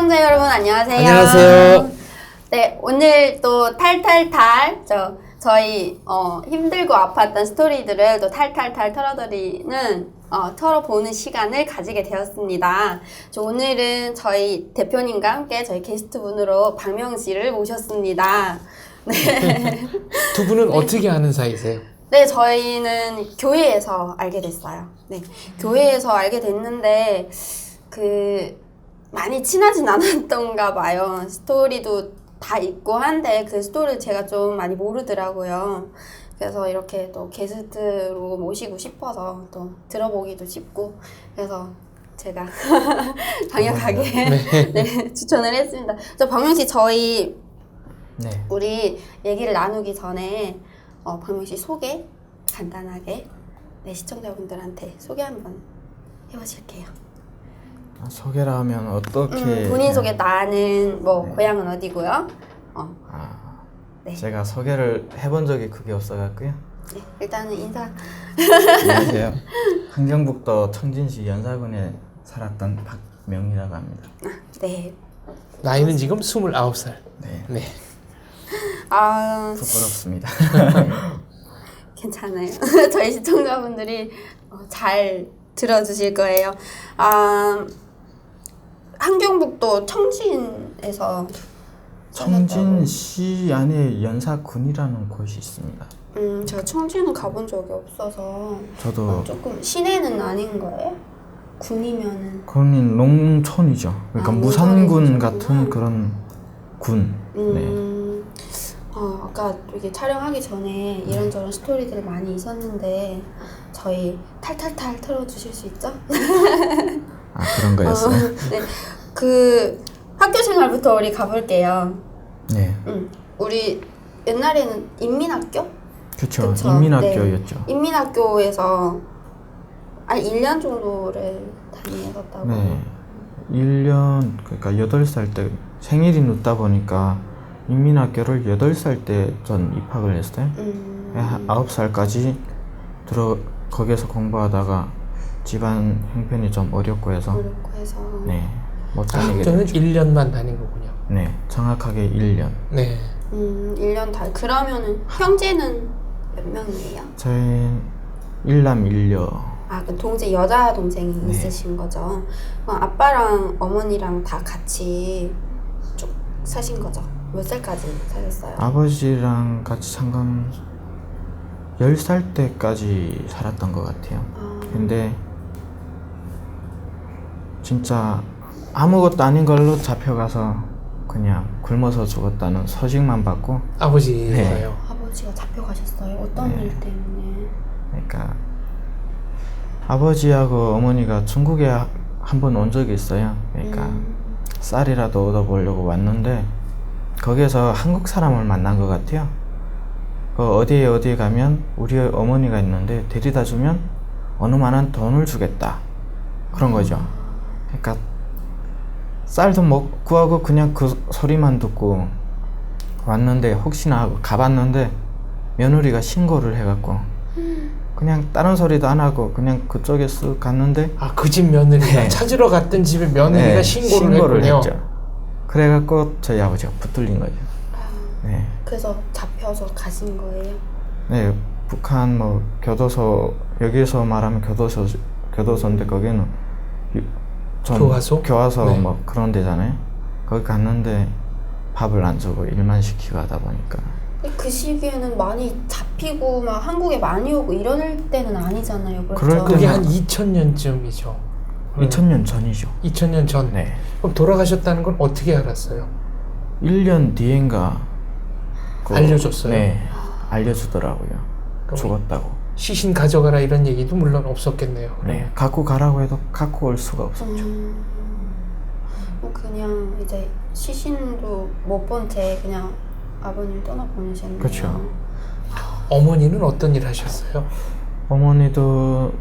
시청자 여러분 안녕하세요. 안녕하세요. 네, 오늘 또 탈탈탈 저희 힘들고 아팠던 스토리들을 또 탈탈탈 털어보는 시간을 가지게 되었습니다. 오늘은 저희 대표님과 함께 저희 게스트분으로 박명 씨를 모셨습니다. 네. 두 분은 어떻게 아는 사이세요? 네, 저희는 교회에서 알게 됐어요. 네, 교회에서 알게 됐는데 많이 친하진 않았던가 봐요. 스토리도 다 있고 한데 그 스토리를 제가 좀 많이 모르더라고요. 그래서 이렇게 또 게스트로 모시고 싶어서 또 들어보기도 싶고 그래서 제가 강력하게 네, 추천을 했습니다. 박명 씨 저희 우리 얘기를 나누기 전에 박명 씨 소개 간단하게 시청자분들한테 소개 한번 해보실게요. 소개를 하면 어떻게 본인 소개 나는 고향은 어디고요? 네. 제가 소개를 해본 적이 크게 없어갖고요. 네, 일단은 인사. 안녕하세요. 함경북도 청진시 연사군에 살았던 박명이라고 합니다. 네. 나이는 지금 29살. 네. 부끄럽습니다. 괜찮아요. 저희 시청자분들이 잘 들어주실 거예요. 함경북도 청진에서 청진시 안에 연사군이라는 곳이 있습니다. 제가 청진은 가본 적이 없어서 저도 조금 시내는 아닌 거예요? 군이면은 군인 농촌이죠. 그러니까 무산군 같은 농촌이구나. 그런 군. 아까 이게 촬영하기 전에 이런저런 스토리들 많이 있었는데 저희 탈탈탈 털어주실 수 있죠? 그런 거였어요? 네. 학교 생활부터 우리 가볼게요. 네. 우리 옛날에는 인민학교? 그쵸. 그쵸? 인민학교였죠. 네. 인민학교에서 1년 정도를 다니셨다고. 네. 1년, 그러니까 8살 때 생일이 늦다 보니까 인민학교를 8살 때 전 입학을 했어요. 9살까지 거기서 공부하다가 집안 형편이 좀 어렵고 해서 네, 못 다니게 학교는 됐죠. 1년만 다닌 거군요. 네, 정확하게 1년. 네. 1년 다. 그러면은 형제는 몇 명이에요? 저희 일남 일녀. 그 여자 동생이 네. 있으신 거죠? 그럼 아빠랑 어머니랑 다 같이 쭉 사신 거죠? 몇 살까지 사셨어요? 아버지랑 같이 잠깐 10살 때까지 살았던 것 같아요. 근데 진짜 아무것도 아닌 걸로 잡혀가서 그냥 굶어서 죽었다는 소식만 받고. 아버지가요? 네. 아버지가 잡혀가셨어요? 어떤 네. 일 때문에? 그러니까 아버지하고 어머니가 중국에 한 번 온 적이 있어요. 그러니까 쌀이라도 얻어보려고 왔는데 거기에서 한국 사람을 만난 것 같아요. 어디에 가면 우리 어머니가 있는데 데려다 주면 어느 만한 돈을 주겠다 그런 거죠. 그러니까 쌀도 못 구하고 그냥 그 소리만 듣고 왔는데 혹시나 하고 가봤는데 며느리가 신고를 해갖고 그냥 다른 소리도 안 하고 그냥 그쪽에 쓱 갔는데 그 집 며느리가 네. 찾으러 갔던 집에 며느리가 네, 신고를 했군요. 했죠. 그래갖고 저희 아버지가 붙들린 거죠. 네. 그래서 잡혀서 가신 거예요? 네, 북한 교도소, 여기서 말하면 교도소인데 거기는 교화소? 교화소 네. 그런 데잖아요. 거기 갔는데 밥을 안 주고 일만 시키고 하다 보니까. 그 시기에는 많이 잡히고 막 한국에 많이 오고 이럴 때는 아니잖아요. 그렇죠? 그럴 그게 때는- 한 2000년쯤이죠. 2000년 전이죠. 2000년 전. 네. 그럼 돌아가셨다는 건 어떻게 알았어요? 1년 뒤인가 알려줬어요? 네, 알려주더라고요. 그럼 죽었다고. 시신 가져가라 이런 얘기도 물론 없었겠네요. 네, 갖고 가라고 해도 갖고 올 수가 없었죠. 그냥 이제 시신도 못 본 채 그냥 아버님 떠나보내셨네요. 그렇죠. 어머니는 어떤 일 하셨어요? 어머니도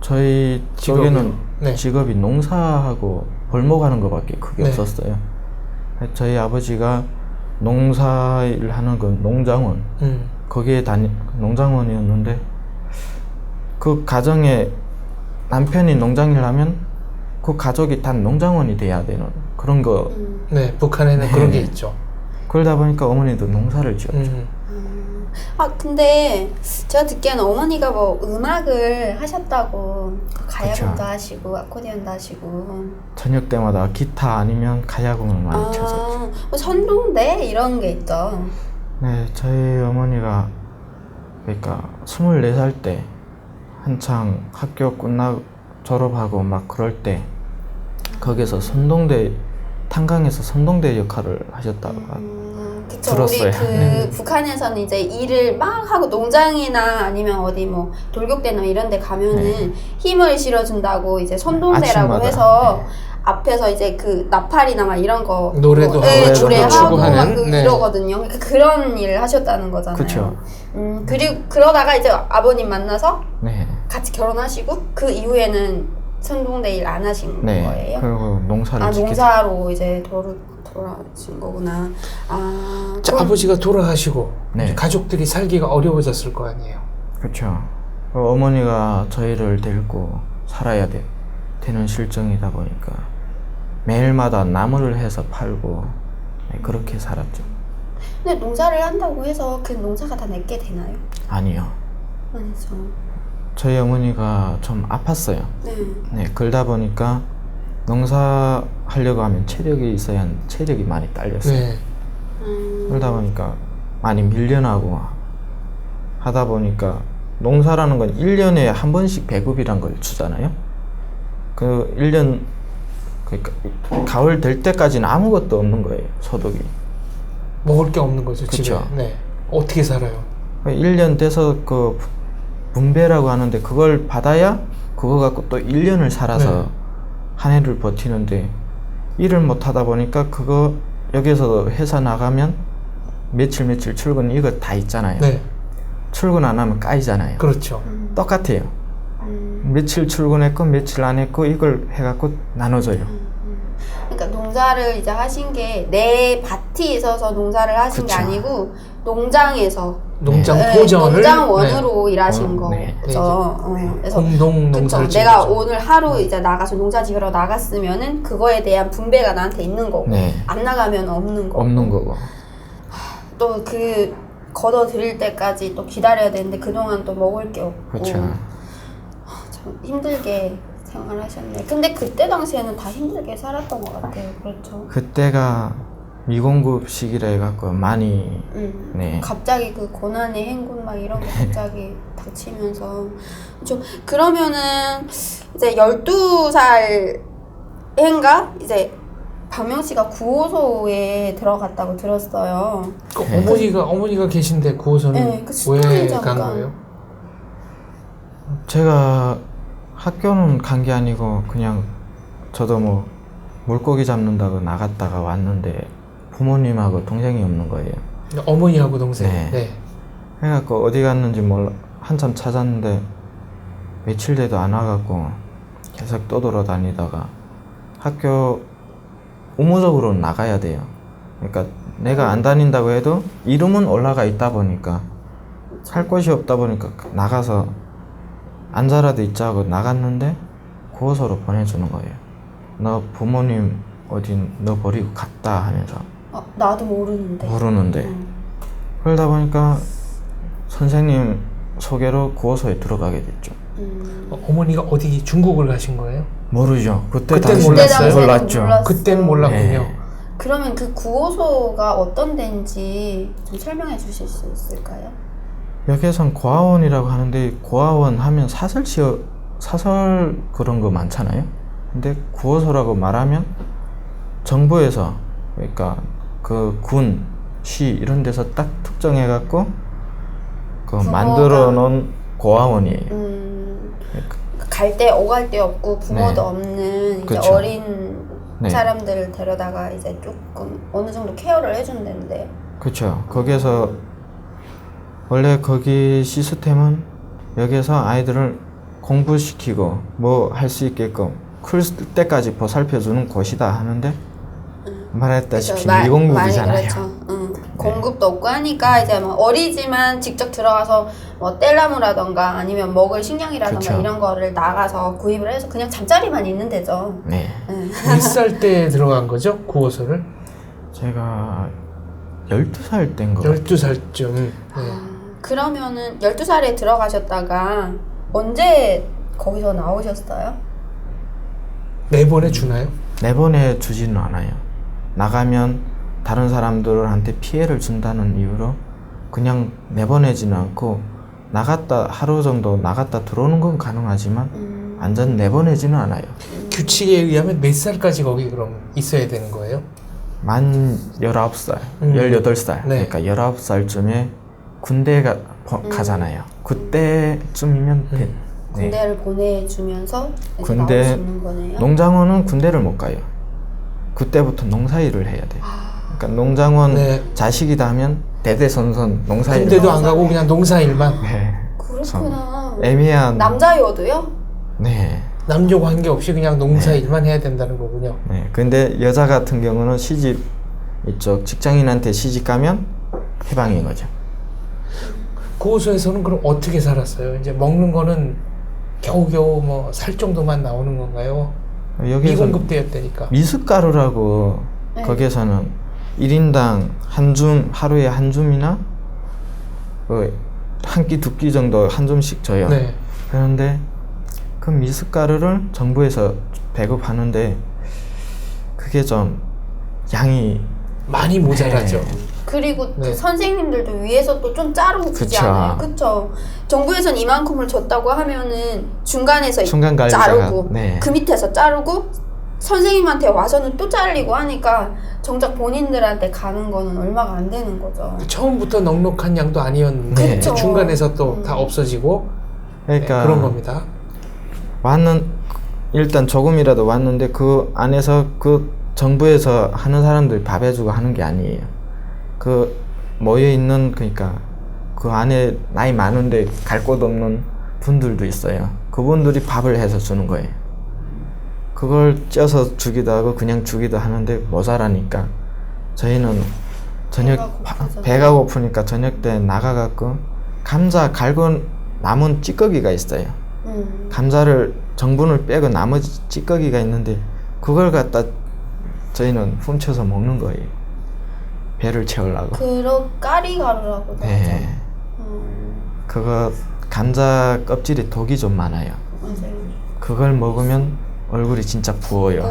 저희 쪽에는 네. 직업이 농사하고 벌목하는 것밖에 크게 네. 없었어요. 저희 아버지가 농사일 하는 건 농장원, 거기에 농장원이었는데 그 가정에 남편이 농장일 하면 그 가족이 다 농장원이 돼야 되는 그런 거. 네, 북한에는 네. 그런 게 있죠. 그러다 보니까 어머니도 농사를 지었죠. 아 근데 제가 듣기에는 어머니가 뭐 음악을 하셨다고 가야금도 그쵸. 하시고 아코디언도 하시고 저녁 때마다 기타 아니면 가야금을 많이 쳤었죠. 뭐 선동대 이런 게 있죠. 네, 저희 어머니가 그러니까 24살 때 한창 학교 졸업하고 막 그럴 때 거기서 선동대 탄강에서 선동대 역할을 하셨다고 그쵸. 들었어요. 우리 그 네. 북한에서는 이제 일을 막 하고 농장이나 아니면 어디 뭐 돌격대나 이런 데 가면은 네. 힘을 실어준다고 이제 선동대라고 아침마다. 해서 네. 앞에서 이제 그 나팔이나 막 이런 거 노래도 뭐, 하고 네, 춤도 노래하고 추고 막 하는, 그 네. 이러거든요. 그러니까 그런 일을 하셨다는 거잖아요. 그쵸. 그리고 그러다가 이제 아버님 만나서 네. 같이 결혼하시고 그 이후에는 선동대 일 안 하신 네. 거예요? 그리고 농사를 아 짓게 농사로 이제 돌아가신 거구나. 아 자, 그럼- 아버지가 돌아가시고 네. 이제 가족들이 살기가 어려워졌을 거 아니에요. 그렇죠. 어머니가 저희를 데리고 살아야 되는 실정이다 보니까 매일마다 나무를 해서 팔고 네, 그렇게 살았죠. 근데 농사를 한다고 해서 그 농사가 다 내게 되나요? 아니요. 아니죠. 저희 어머니가 좀 아팠어요. 네. 네, 그러다 보니까 농사 하려고 하면 체력이 있어야 체력이 많이 딸렸어요. 네. 그러다 보니까 많이 밀려나고 하다 보니까 농사라는 건 1년에 한 번씩 배급이란 걸 주잖아요. 그 1년 그러니까 가을 될 때까지는 아무것도 없는 거예요. 소득이. 먹을 게 없는 거죠, 집에. 그쵸. 네. 어떻게 살아요? 1년 돼서 그 분배라고 하는데 그걸 받아야 그거 갖고 또 1년을 살아서 네. 한 해를 버티는데 일을 못 하다 보니까 그거 여기서 회사 나가면 며칠 출근 이거 다 있잖아요. 네. 출근 안 하면 까이잖아요. 그렇죠. 똑같아요. 며칠 출근했고 며칠 안 했고 이걸 해갖고 나눠줘요. 그러니까 농사를 이제 하신 게 내 밭이 있어서 농사를 하신 게 그쵸. 아니고 농장에서 농장 네, 토전을 농장원으로 일하신 네. 거죠. 그래서 공동 그쵸. 농사를 내가 지은 거죠. 오늘 하루 이제 나가서 농사 지으러 나갔으면은 그거에 대한 분배가 나한테 있는 거고 네. 안 나가면 없는 거고 없는 거고. 또 그 걷어 들일 때까지 또 기다려야 되는데 그동안 또 먹을 게 없고 그렇죠. 참 힘들게 생활하셨네. 근데 그때 당시에는 다 힘들게 살았던 것 같아요. 그렇죠. 그때가 미공급 시기라 해갖고 많이 네. 갑자기 그 고난의 행군 막 이런 게 갑자기 닥치면서 좀 그러면은 이제 12살인가 이제 박명 씨가 구호소에 들어갔다고 들었어요. 그 네. 어머니가 계신데 구호소는 네, 그 스토리 왜 잠깐. 간 거예요? 제가 학교는 간 게 아니고 그냥 저도 뭐 물고기 잡는다고 나갔다가 왔는데 부모님하고 동생이 없는 거예요. 어머니하고 동생. 네. 네. 해갖고 어디 갔는지 몰라 한참 찾았는데 며칠 돼도 안 와갖고 계속 떠돌아다니다가 학교 의무적으로 나가야 돼요. 그러니까 내가 안 다닌다고 해도 이름은 올라가 있다 보니까 할 곳이 없다 보니까 나가서 앉아라도 있자고 나갔는데 구호소로 보내주는 거예요. 너 부모님 어디 너 버리고 갔다 하면서 나도 모르는데. 모르는데 그러다 보니까 선생님 소개로 구호소에 들어가게 됐죠. 어머니가 어디 중국을 가신 거예요? 모르죠. 그땐 당시 몰랐어요? 몰랐죠. 몰랐어요. 그때는 몰랐군요. 네. 그러면 그 구호소가 어떤 데인지 좀 설명해 주실 수 있을까요? 여기에선 고아원이라고 하는데 고아원 하면 사설 그런 거 많잖아요. 근데 구호소라고 말하면 정부에서 그러니까 그 군, 시 이런 데서 딱 특정해 갖고 그 부모가- 만들어 놓은 고아원이에요. 갈 데 오갈 데 없고 부모도 네. 없는 이제 그쵸. 어린 네. 사람들을 데려다가 이제 조금 어느 정도 케어를 해준다는데. 그렇죠. 거기에서 원래 거기 시스템은 여기에서 아이들을 공부시키고 뭐 할 수 있게끔 클 때까지 보살펴주는 곳이다 하는데 말했다시피 그쵸. 미공급이잖아요. 그렇죠. 공급도 없고 하니까 이제 뭐 어리지만 직접 들어가서 뭐 뗄나무라던가 아니면 먹을 식량이라던가 그쵸. 이런 거를 나가서 구입을 해서 그냥 잠자리만 있는 데죠. 네. 몇 살 때 들어간 거죠? 구호소를? 제가 12살 땐 거. 12살쯤. 네. 그러면은 12살에 들어가셨다가 언제 거기서 나오셨어요? 매번에 주나요? 내보내 주지는 않아요. 나가면 다른 사람들한테 피해를 준다는 이유로 그냥 내보내지는 않고 나갔다 하루 정도 나갔다 들어오는 건 가능하지만 완전 내보내지는 않아요. 규칙에 의하면 몇 살까지 거기 그럼 있어야 되는 거예요? 만 19살, 18살 네. 그러니까 19살쯤에 군대가 가잖아요. 그때쯤이면 돼. 네. 군대를 보내주면서 이제 군대- 나올 수 있는 거네요. 농장원은 군대를 못 가요. 그때부터 농사일을 해야 돼. 그러니까 농장원 네. 자식이다 하면 대대손손 농사일. 군대도 안 가고 그냥 농사일만. 네. 그렇구나. 애매한. 남자여도요? 네. 남녀 관계없이 그냥 농사일만 해야 된다는 거군요. 네. 근데 여자 같은 경우는 시집 이쪽 직장인한테 시집 가면 해방인 거죠. 구호소에서는 그럼 어떻게 살았어요? 이제 먹는 거는 겨우겨우 뭐 살 정도만 나오는 건가요? 여기서 미공급되었다니까. 미숫가루라고 네. 거기에서는 1인당 한 줌, 하루에 한 줌이나 한 끼, 두 끼 정도 한 줌씩 줘요. 네. 그런데 그 미숫가루를 정부에서 배급하는데 그게 좀 양이 많이 모자라죠. 네. 그리고 네. 그 선생님들도 위에서 또 좀 자르고 주지 그쵸. 않아요? 그쵸? 정부에선 이만큼을 줬다고 하면은 중간에서 중간 관리자가- 자르고 네. 그 밑에서 자르고 선생님한테 와서는 또 잘리고 하니까 정작 본인들한테 가는 거는 얼마가 안 되는 거죠. 처음부터 넉넉한 양도 아니었는데 그쵸. 중간에서 또 다 없어지고 그러니까 네, 그런 겁니다. 일단 조금이라도 왔는데 그 안에서 그 정부에서 하는 사람들이 밥 해주고 하는 게 아니에요. 그 모여 있는 그러니까 그 안에 나이 많은데 갈 곳 없는 분들도 있어요. 그분들이 밥을 해서 주는 거예요. 그걸 쪄서 주기도 하고 그냥 주기도 하는데 모자라니까 저희는 배가 고프니까 저녁 때 나가갖고 감자 갈고 남은 찌꺼기가 있어요. 감자를 정분을 빼고 나머지 찌꺼기가 있는데 그걸 갖다 저희는 훔쳐서 먹는 거예요. 배를 채우려고. 까리가루라고 하죠. 네. 그거 감자 껍질에 독이 좀 많아요. 맞아요. 그걸 먹으면 얼굴이 진짜 부어요.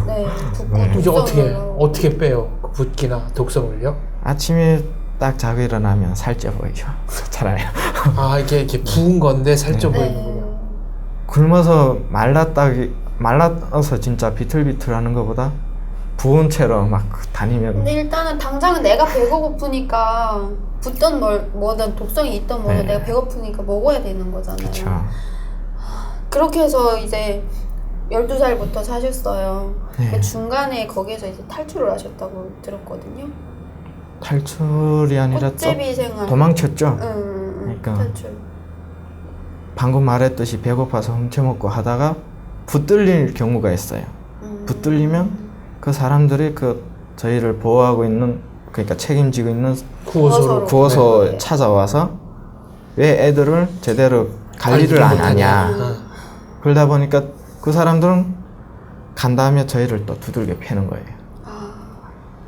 네, 붓고 네. 이제 독성을 어떻게 빼요? 그 붓기나 독성을요? 아침에 딱 자고 일어나면 살쪄 보이죠. 그렇잖아요. 아 이게 부은 건데 살쪄 네. 보이는군요. 굶어서 말라서 진짜 비틀비틀하는 것보다 부은 채로 막 다니면 근데 일단은 당장은 내가 배가 고프니까 붓던 뭐든 독성이 있던 뭐든 네. 내가 배고프니까 먹어야 되는 거잖아요. 그렇죠. 그렇게 해서 이제 12살부터 사셨어요. 네. 근데 중간에 거기에서 이제 탈출을 하셨다고 들었거든요. 탈출이 아니라 꽃제비 생활. 도망쳤죠. 그러니까. 그러니까. 탈출. 방금 말했듯이 배고파서 훔쳐먹고 하다가 붙들릴 경우가 있어요. 붙들리면 그 사람들이 그 저희를 보호하고 있는 그러니까 책임지고 있는 구호소로. 구호소 네. 찾아와서 왜 애들을 제대로 관리를 안 하냐. 그러다 보니까 그 사람들은 간 다음에 저희를 또 두들겨 패는 거예요.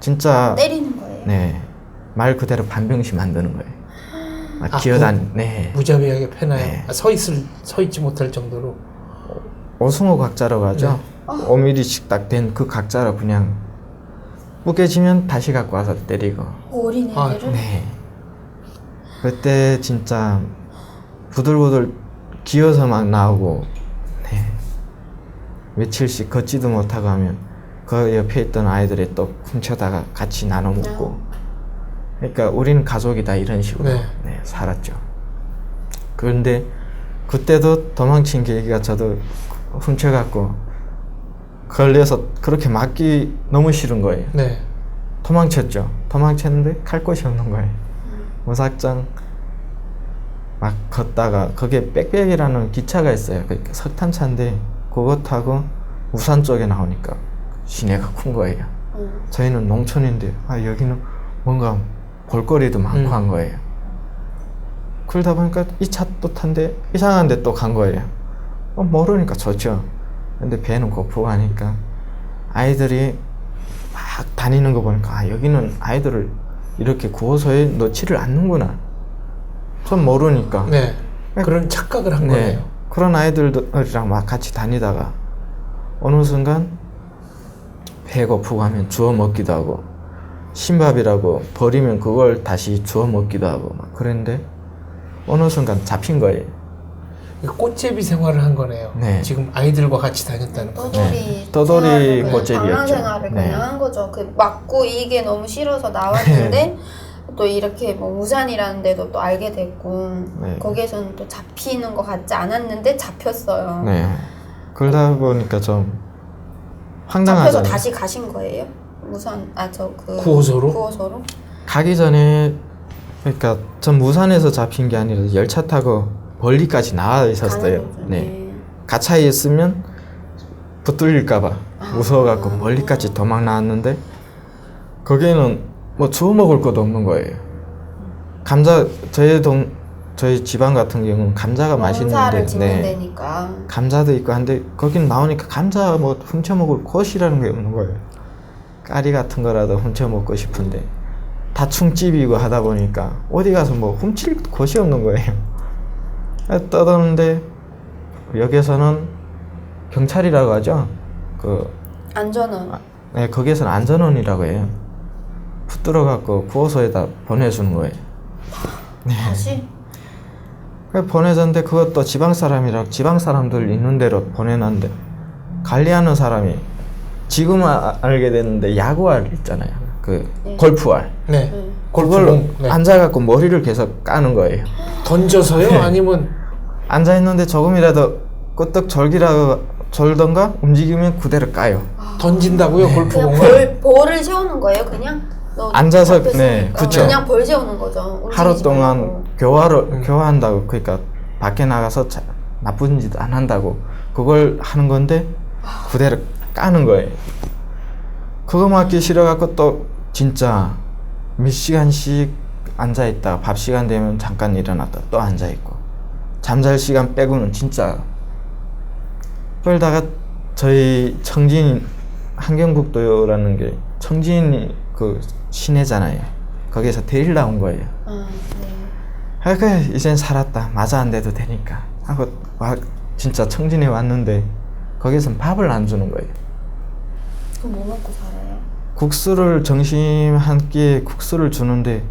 진짜 때리는 거예요. 네. 말 그대로 반병시 만드는 거예요. 기어다니. 네. 무자비하게 패나요? 네. 서 있지 못할 정도로. 오승호 각자라고 하죠. 5mm씩 딱 된 그 각자로 그냥 뿌개지면 다시 갖고 와서 때리고. 어린애들을? 네. 그때 진짜 부들부들 기어서 막 나오고, 네. 며칠씩 걷지도 못하고 하면 그 옆에 있던 아이들이 또 훔쳐다가 같이 나눠 먹고. 그러니까 우리는 가족이다 이런 식으로 네. 네, 살았죠. 그런데 그때도 도망친 계기가 저도 훔쳐갖고 걸려서 그렇게 맞기 너무 싫은 거예요. 네. 도망쳤죠. 도망쳤는데 갈 곳이 없는 거예요. 무작정 막 걷다가 거기에 빽빽이라는 기차가 있어요. 그러니까 석탄차인데 그거 타고 우산 쪽에 나오니까 시내가 큰 거예요. 저희는 농촌인데 여기는 뭔가 볼거리도 많고 한 거예요. 그러다 보니까 이 차 또 탄데 이상한 데 또 간 거예요. 모르니까 좋죠. 근데 배는 고프고 하니까 아이들이 막 다니는 거 보니까 아, 여기는 아이들을 이렇게 구호소에 넣지를 않는구나. 전 모르니까. 네. 그런 착각을 한 거예요. 그런 아이들이랑 막 같이 다니다가 어느 순간 배고프고 하면 주워 먹기도 하고 신밥이라고 버리면 그걸 다시 주워 먹기도 하고 막 그랬는데 어느 순간 잡힌 거예요. 꽃제비 생활을 한 거네요. 네. 지금 아이들과 같이 다녔다는 거죠. 떠돌이 생활을 그냥 꽃제비였죠. 방랑 생활을 네. 그냥 한 거죠. 그 맞고 이게 너무 싫어서 나왔는데 또 이렇게 뭐 우산이라는 데도 또 알게 됐고 네. 거기에서는 또 잡히는 것 같지 않았는데 잡혔어요. 네. 그러다 보니까 좀 잡혀서 황당하잖아요. 다시 가신 거예요? 우산 구호소로? 구호소로? 가기 전에 그러니까 전 무산에서 잡힌 게 아니라 열차 타고 벌리까지 나와 있었어요. 가는 거죠. 네. 가차에 있으면 붙들릴까봐 무서워갖고 멀리까지 도망 나왔는데 거기에는 뭐 주워 먹을 것도 없는 거예요. 감자 저희 집안 같은 경우는 감자가 농사를 맛있는데 짓는 데니까 감자도 있고 한데 거긴 나오니까 감자 뭐 훔쳐 먹을 곳이라는 게 없는 거예요. 까리 같은 거라도 훔쳐 먹고 싶은데 다 충집이고 하다 보니까 어디 가서 뭐 훔칠 곳이 없는 거예요. 떠드는데 여기에서는 경찰이라고 하죠. 안전은 네, 거기에서는 안전원이라고 해요. 붙들어갖고 구호소에다 보내주는 거예요. 다시 보내줬는데 그것도 지방 사람이라 지방 사람들 있는 대로 보내놨는데 관리하는 사람이 지금 알게 됐는데 야구알 있잖아요. 네. 골프알. 네. 그걸 골프공. 네. 앉아갖고 머리를 계속 까는 거예요. 던져서요? 아니면 앉아있는데 조금이라도 끄떡 절던가 움직이면 그대로 까요. 던진다고요? 그냥 골프공을? 볼을 세우는 거예요, 그냥? 앉아서, 잡혔으니까. 네, 그쵸. 그냥 벌 세우는 거죠. 하루 움직이지 동안 말고. 교화한다고. 그러니까 밖에 나가서 나쁜 짓 안 한다고 그걸 하는 건데 그대로 까는 거예요. 그거 맞기 싫어갖고 또 진짜 몇 시간씩 앉아있다가 밥 시간 되면 잠깐 일어났다 또 앉아있고 잠잘 시간 빼고는 진짜 그러다가 저희 청진 한경북도라는 게 청진이 그 시내잖아요. 거기에서 데리러 나온 거예요. 네. 그래 이젠 살았다. 마저 안 돼도 되니까 하고 진짜 청진에 왔는데 거기에선 밥을 안 주는 거예요. 그럼 뭐 먹고 살아요? 국수를 점심 한 끼에 국수를 주는데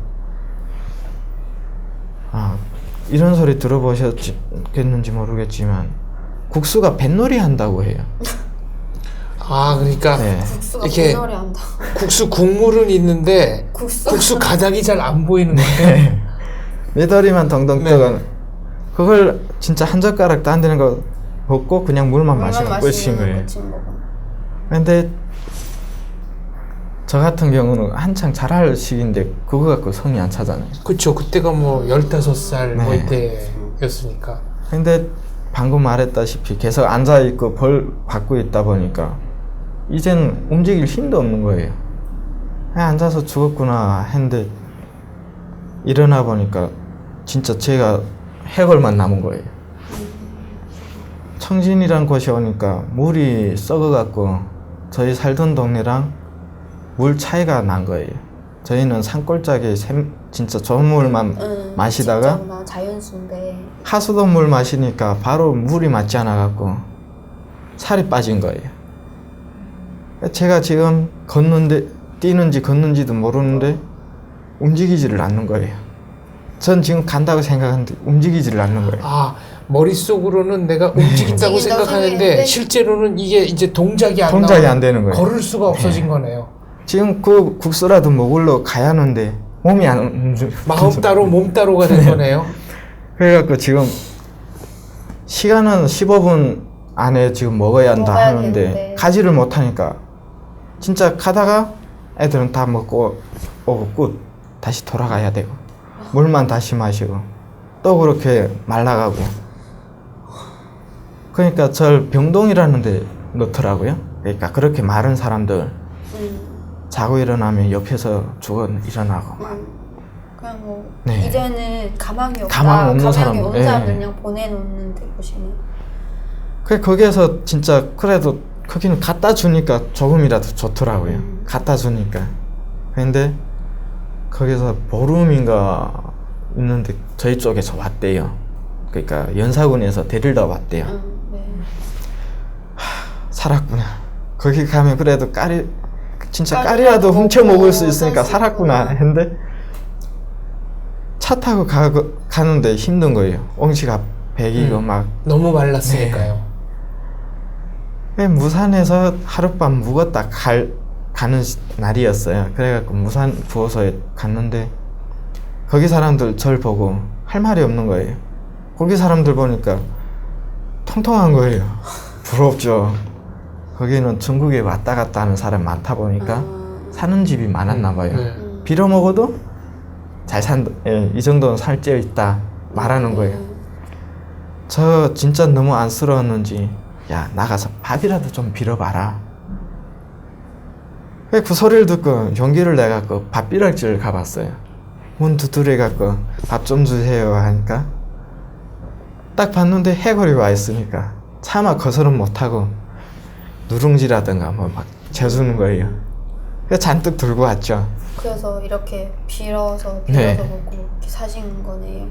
이런 소리 들어보셨겠는지 모르겠지만 국수가 뱃놀이 한다고 해요. 그러니까 네. 국수가 이렇게 분놀이 한다. 국수 국물은 있는데 국수 가닥이 잘 안 보이는 거예요. 매더리만 덩덩 떠가 그걸 진짜 한 젓가락도 안 되는 거 먹고 그냥 물만 마시면 끝인 거예요. 근데 저 같은 경우는 한창 자랄 시기인데 그거 갖고 성이 안 차잖아요. 그쵸. 그때가 뭐 15살 뭐 네. 이때였으니까. 근데 방금 말했다시피 계속 앉아있고 벌 받고 있다 보니까 이젠 움직일 힘도 없는 거예요. 그냥 앉아서 죽었구나 했는데 일어나 보니까 진짜 제가 해골만 남은 거예요. 청진이란 곳이 오니까 물이 썩어갖고 저희 살던 동네랑 물 차이가 난 거예요. 저희는 산골짜기에 진짜 좋은 물만 마시다가 진짜 자연수인데 하수도 물 마시니까 바로 물이 맞지 않아갖고 살이 빠진 거예요. 제가 지금 뛰는지 걷는지도 모르는데 움직이지를 않는 거예요. 전 지금 간다고 생각하는데 움직이지를 않는 거예요. 머릿속으로는 내가 움직인다고 생각하는데 생각했는데 실제로는 이게 이제 동작이 안 되는 거예요. 걸을 수가 없어진 거네요. 지금 그 국수라도 먹으러 가야 하는데 몸이 안 마음 따로 몸 따로가 된 거네요. 그래갖고 지금 시간은 15분 안에 지금 먹어야 한다 먹어야 하는데 되는데. 가지를 못하니까 진짜 가다가 애들은 다 먹고 오고 끝 다시 돌아가야 되고 물만 다시 마시고 또 그렇게 말라가고 그러니까 절 병동이라는 데 넣더라고요. 그러니까 그렇게 마른 사람들 자고 일어나면 옆에서 죽어 일어나고 막 그냥 뭐 네. 이제는 가망이 없다. 가망 없는 가망이 사람, 없는 예. 사람들 그냥 보내놓는데 보시면. 거기에서 진짜 그래도 거기는 갖다 주니까 조금이라도 좋더라고요. 갖다 주니까. 근데 거기서 보름인가 있는데 저희 쪽에서 왔대요. 그러니까 연사군에서 데리러 왔대요. 네. 살았구나. 거기 가면 그래도 진짜 까리라도 까리라도 훔쳐 먹고 먹을 수 있으니까 살 수 살았구나 있구나. 했는데 차 타고 가는데 힘든 거예요. 옹시가 배기고 막 너무 말랐으니까요. 무산에서 하룻밤 묵었다 가는 날이었어요. 그래갖고 무산 구호소에 갔는데 거기 사람들 절 보고 할 말이 없는 거예요. 거기 사람들 보니까 통통한 거예요. 부럽죠. 거기는 중국에 왔다 갔다 하는 사람 많다 보니까 사는 집이 많았나 봐요. 네. 빌어먹어도 잘 산다. 예, 이 정도는 살찌어 있다 말하는 거예요. 저 진짜 너무 안쓰러웠는지 야 나가서 밥이라도 좀 빌어봐라. 그 소리를 듣고 용기를 내갖고 밥비락지를 가봤어요. 문 두드려갖고 밥 좀 주세요 하니까 딱 봤는데 해골이 와 있으니까 차마 거절은 못하고 누룽지라든가 뭐 막 재주는 거예요. 그래서 잔뜩 들고 왔죠. 그래서 이렇게 빌어서 네. 먹고 이렇게 사신 거네요.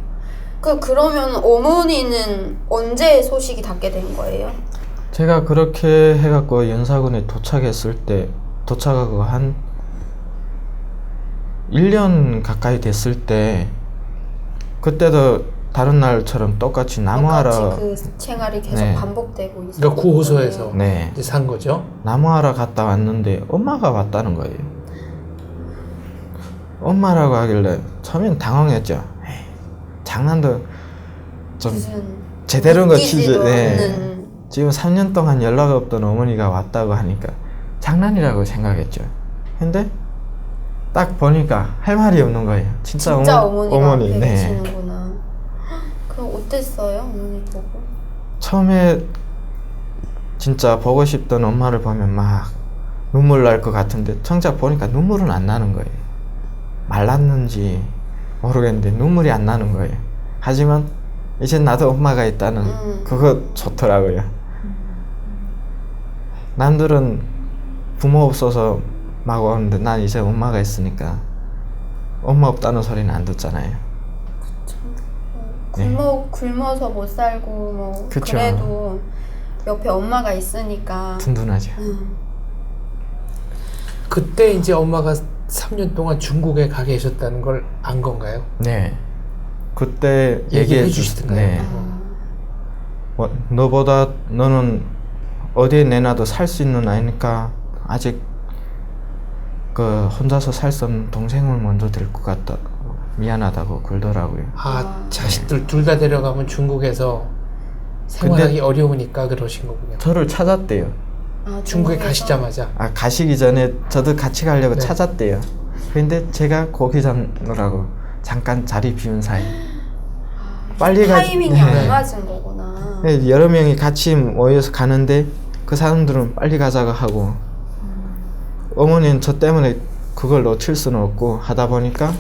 그러면 어머니는 언제 소식이 닿게 된 거예요? 제가 그렇게 해갖고 연사군에 도착하고 한 1년 가까이 됐을 때 그때도 다른 날처럼 똑같이 나무하러 똑같이 그 생활이 계속 네. 반복되고 있어요. 그러니까 구호소에서 네 이제 산 거죠. 나무하러 갔다 왔는데 엄마가 왔다는 거예요. 엄마라고 하길래 처음엔 당황했죠. 에이, 장난도 좀 무슨 제대로 한 거 치지. 웃기지도 네. 않는. 지금 3년 동안 연락 없던 어머니가 왔다고 하니까 장난이라고 생각했죠. 근데 딱 보니까 할 말이 없는 거예요. 진짜 어머니가 앞에 네. 계시는구나. 그럼 어땠어요? 어머니 보고? 처음에 진짜 보고 싶던 엄마를 보면 막 눈물 날 것 같은데 정작 보니까 눈물은 안 나는 거예요. 말랐는지 모르겠는데 눈물이 안 나는 거예요. 하지만 이제 나도 엄마가 있다는 그거 좋더라고요. 남들은 부모 없어서 막 오는데 난 이제 엄마가 있으니까 엄마 없다는 소리는 안 듣잖아요. 굶어서 못 살고 뭐 그쵸. 그래도 옆에 엄마가 있으니까. 든든하죠. 그때 이제 엄마가 3년 동안 중국에 가 계셨다는 걸 안 건가요? 네. 그때 얘기해 얘기해 주시던가요? 네. 너보다 너는 어디에 내놔도 살 수 있는 아이니까 아직 그 혼자서 살 수 없는 동생을 먼저 데리고 갔다 미안하다고 그러더라고요. 자식들 둘 다 데려가면 중국에서 생활하기 어려우니까 그러신 거군요. 저를 찾았대요. 중국에 중국에서? 가시자마자. 가시기 전에 저도 같이 가려고 네. 찾았대요. 근데 제가 고기 잡느라고 잠깐 자리 비운 사이 빨리 타이밍이 네. 안 맞은 거구나. 네, 여러 명이 같이 모여서 가는데 그 사람들은 빨리 가자고 하고 어머니는 저 때문에 그걸 놓칠 수는 없고 하다 보니까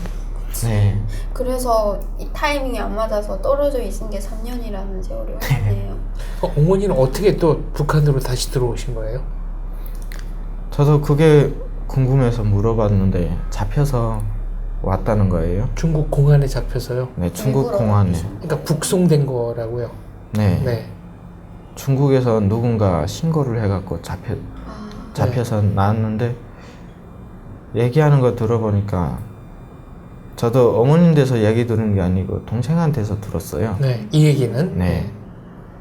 네. 그래서 이 타이밍이 안 맞아서 떨어져 있은 게 3년이라는 세월이 왔네요. 어머니는 어떻게 또 북한으로 다시 들어오신 거예요? 저도 그게 궁금해서 물어봤는데 잡혀서 왔다는 거예요. 중국 공안에 잡혀서요? 네, 중국 일부러 공안에. 그러니까 북송된 거라고요? 네. 네. 중국에서 누군가 신고를 해갖고 잡혀서 나왔는데 얘기하는 거 들어보니까 저도 어머님한테서 얘기 들은 게 아니고 동생한테서 들었어요. 네. 이 얘기는? 네.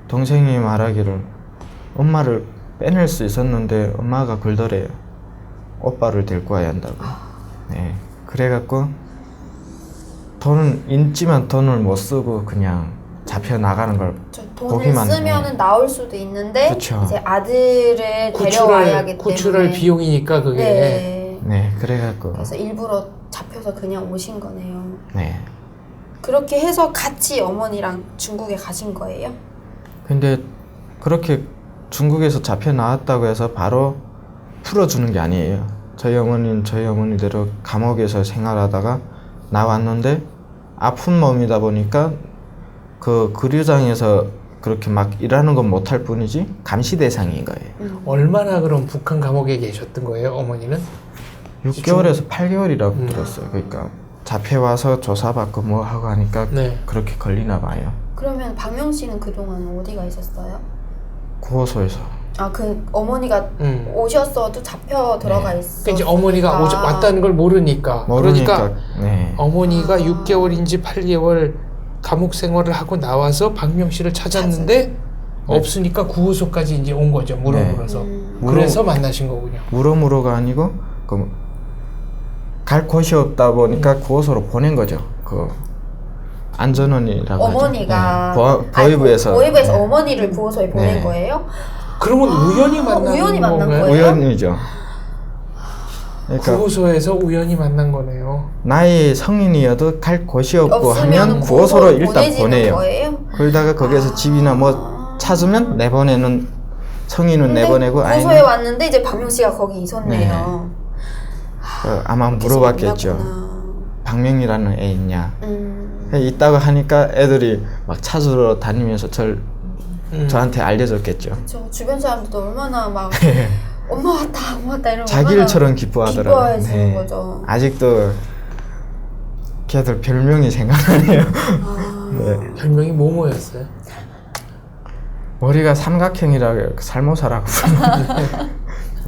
동생이 말하기를 엄마를 빼낼 수 있었는데 엄마가 그러더래요. 오빠를 데리고 와야 한다고. 네. 그래갖고 돈은 있지만 돈을 못 쓰고 그냥 잡혀 나가는 걸 돈을 보기만 쓰면은 나올 수도 있는데 그쵸. 이제 아들을 데려와야 하기 때문에 구출할 비용이니까 그게. 네. 네. 그래갖고 그래서 일부러 잡혀서 그냥 오신 거네요. 네. 그렇게 해서 같이 어머니랑 중국에 가신 거예요? 근데 그렇게 중국에서 잡혀 나왔다고 해서 바로 풀어주는 게 아니에요. 저희 어머니는 저희 어머니대로 감옥에서 생활하다가 나왔는데 아픈 몸이다 보니까 그 의료장에서 그렇게 막 일하는 건 못할 뿐이지 감시 대상인 거예요. 얼마나 그럼 북한 감옥에 계셨던 거예요, 어머니는? 6개월에서 8개월이라고 들었어요. 그러니까 잡혀와서 조사받고 뭐 하고 하니까 네. 그렇게 걸리나 봐요. 그러면 박명 씨는 그동안 어디가 있었어요? 구호소에서. 아, 그 어머니가 오셨어도 잡혀 들어가 있었어요. 그러니까 이제 어머니가 왔다는 걸 모르니까. 그러니까 네. 어머니가 6개월인지 8개월 감옥 생활을 하고 나와서 박명 씨를 찾았는데 없으니까 구호소까지 이제 온 거죠. 물어물어서. 그래서 만나신 거군요. 물어물어가 아니고 갈 곳이 없다 보니까 구호소로 보낸 거죠. 그 안전원이라고 어머니가 하죠. 네. 보이부에서. 보이부에서 네. 어머니를 구호소에 보낸 네. 거예요? 그러면 우연히 만난 우연히 만난 건가요? 거예요? 우연이죠. 그러니까 구호소에서 우연히 만난 거네요. 나이 성인이어도 갈 곳이 없고 없으면 하면 구호소로 일단 보내지는 보내요. 거예요? 그러다가 거기서 집이나 뭐 찾으면 내보내는, 성인은 근데 내보내고 구호소에 아니면 왔는데 이제 박명 씨가 거기 있었네요. 아마 물어봤겠죠. 만났구나. 박명이라는 애 있냐. 있다고 하니까 애들이 막 찾으러 다니면서 저한테 알려줬겠죠. 저 주변 사람들도 얼마나 막 엄마 왔다 엄마 왔다 이러면 자기 일처럼 기뻐하더라고요. 기뻐해주는 거죠. 아직도 걔들 별명이 생각나네요. 네. 별명이 뭐였어요? 머리가 삼각형이라고 살모사라고.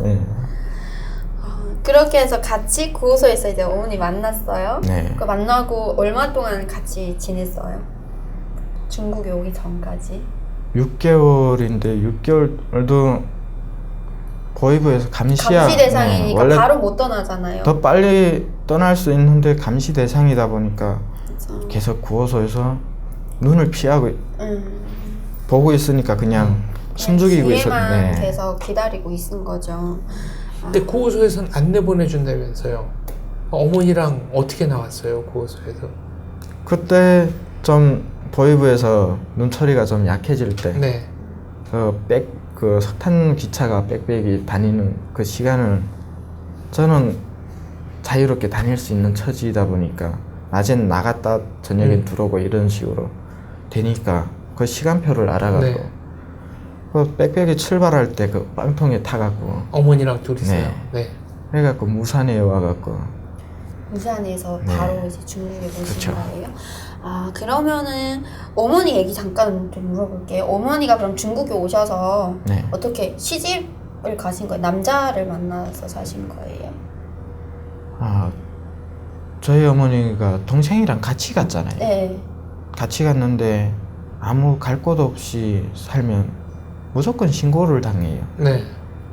네. 그렇게 해서 같이 구호소에서 이제 어머니 만났어요. 네. 그 만나고 얼마 동안 같이 지냈어요? 중국에 오기 전까지. 6개월인데 6개월도 보이부에서 감시 대상이니까 원래 바로 못 떠나잖아요. 더 빨리 떠날 수 있는데 감시 대상이다 보니까 그쵸. 계속 구호소에서 눈을 피하고 보고 있으니까 그냥 숨죽이고 뒤에만 있었는데 계속 기다리고 있은 거죠. 근데 구호소에서는 안 내보내준다면서요. 어머니랑 어떻게 나왔어요, 구호소에서? 그때 좀 보이부에서 눈초리가 좀 약해질 때 네. 그 석탄 기차가 빽빽이 다니는 그 시간을 저는 자유롭게 다닐 수 있는 처지이다 보니까 낮엔 나갔다 저녁엔 들어오고 이런 식으로 되니까 그 시간표를 알아갖고 네. 그 빽빽이 출발할 때 그 빵통에 타갖고 어머니랑 둘이서요. 네. 네. 그래갖고 무산에 와갖고 부산에서 네. 바로 이제 중국에 오신 그쵸. 거예요? 아, 그러면은 어머니 얘기 잠깐 좀 물어볼게요. 어머니가 그럼 중국에 오셔서 네. 어떻게 시집을 가신 거예요? 남자를 만나서 사신 거예요? 저희 어머니가 동생이랑 같이 갔잖아요. 네. 같이 갔는데 아무 갈 곳 없이 살면 무조건 신고를 당해요. 네.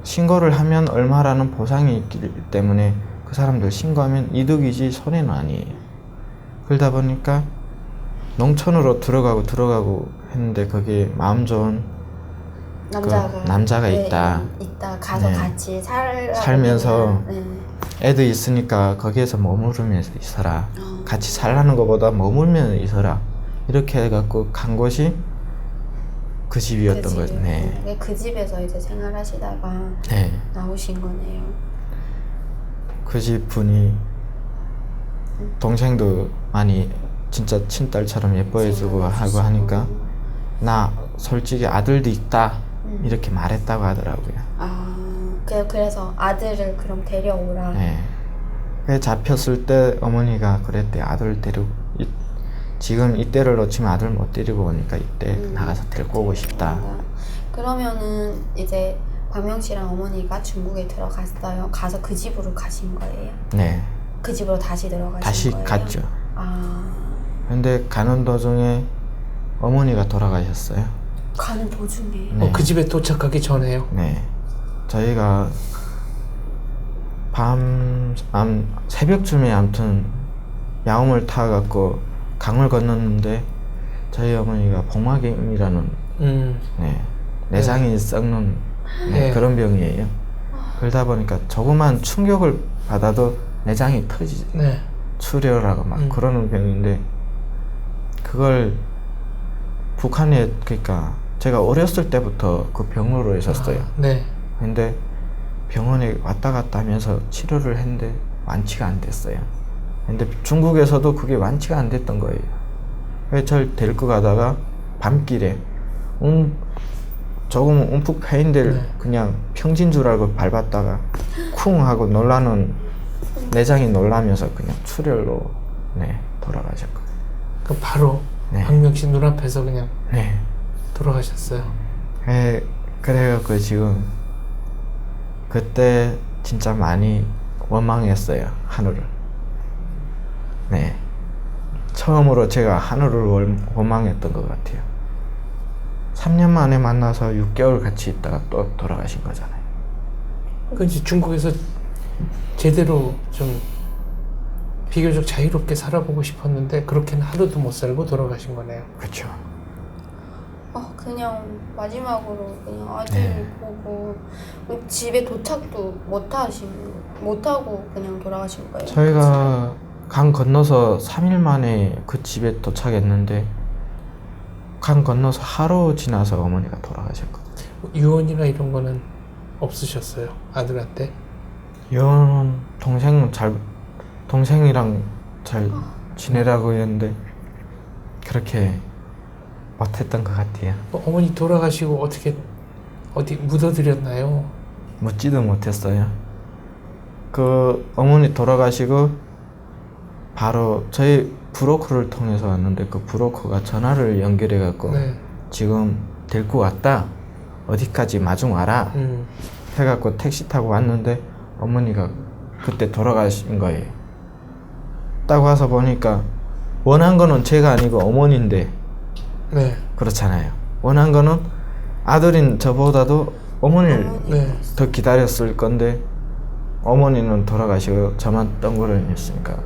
신고를 하면 얼마라는 보상이 있기 때문에 그 사람들 신고하면 이득이지 손해는 아니에요. 그러다 보니까 농촌으로 들어가고 했는데 거기에 마음 좋은 남자가 네, 있다. 가서 네. 같이 살면서 네. 애들 있으니까 거기에서 머무르면서 있어라. 같이 살라는 것보다 머물면서 있어라. 이렇게 해갖고 간 곳이 그 집이었던 거죠. 네. 그 집에서 이제 생활하시다가 네. 나오신 거네요. 그 집 분이 동생도 많이 진짜 친딸처럼 예뻐해주고 하고 하니까 나 솔직히 아들도 있다 이렇게 말했다고 하더라고요. 아, 그래서 아들을 그럼 데려오라. 네. 그래 잡혔을 때 어머니가 그랬대. 아들 데리고 지금 이때를 놓치면 아들 못 데리고 오니까 이때 나가서 데리고 오고 싶다. 그러면은 이제 박명 씨랑 어머니가 중국에 들어갔어요. 가서 그 집으로 가신 거예요? 네. 그 집으로 다시 들어가신 다시 거예요? 갔죠. 아, 근데 가는 도중에 어머니가 돌아가셨어요. 가는 도중에. 네. 그 집에 도착하기 전에요. 네. 저희가 새벽쯤에 아무튼 야움을 타갖고 강을 건넜는데 저희 어머니가 복막염이라는 네, 내장이 썩는 네. 그런 병이에요. 그러다 보니까 조그만 충격을 받아도 내장이 네. 출혈하고 막 그러는 병인데 그걸 북한에 그러니까 제가 어렸을 때부터 그 병으로 있었어요. 네. 근데 병원에 왔다 갔다 하면서 치료를 했는데 완치가 안 됐어요. 근데 중국에서도 그게 완치가 안 됐던 거예요. 그래서 저를 데리고 가다가 밤길에 조금 움푹 패인데 네. 그냥 평진 줄 알고 밟았다가 쿵 하고 놀라는 내장이 놀라면서 그냥 출혈로 네, 돌아가셨고. 그 바로 네. 박명식 눈앞에서 그냥 네. 돌아가셨어요. 그래갖고 지금 그때 진짜 많이 원망했어요, 하늘을. 네. 처음으로 제가 하늘을 원망했던 것 같아요. 3년 만에 만나서 6개월 같이 있다가 또 돌아가신 거잖아요. 그 이제 중국에서 제대로 좀 비교적 자유롭게 살아보고 싶었는데 그렇게는 하루도 못 살고 돌아가신 거네요. 그렇죠. 그냥 마지막으로 그냥 아들 네. 보고 집에 도착도 못하고 그냥 돌아가신 거예요. 저희가 강 건너서 3일 만에 그 집에 도착했는데 강 건너서 하루 지나서 어머니가 돌아가셨거든요. 유언이나 이런 거는 없으셨어요? 아들한테? 유언은 동생이랑 잘 지내라고 했는데 그렇게 못했던 것 같아요. 어머니 돌아가시고 어디 묻어드렸나요? 묻지도 못했어요. 그 어머니 돌아가시고 바로 저희 브로커를 통해서 왔는데 그 브로커가 전화를 연결해 갖고 네. 지금 데리고 왔다, 어디까지 마중 와라 해갖고 택시 타고 왔는데 어머니가 그때 돌아가신 거예요. 딱 와서 보니까 원한 거는 제가 아니고 어머니인데 네. 그렇잖아요. 원한 거는 아들인 저보다도 어머니를 네. 더 기다렸을 건데 어머니는 돌아가시고 저만 덩그러니였으니까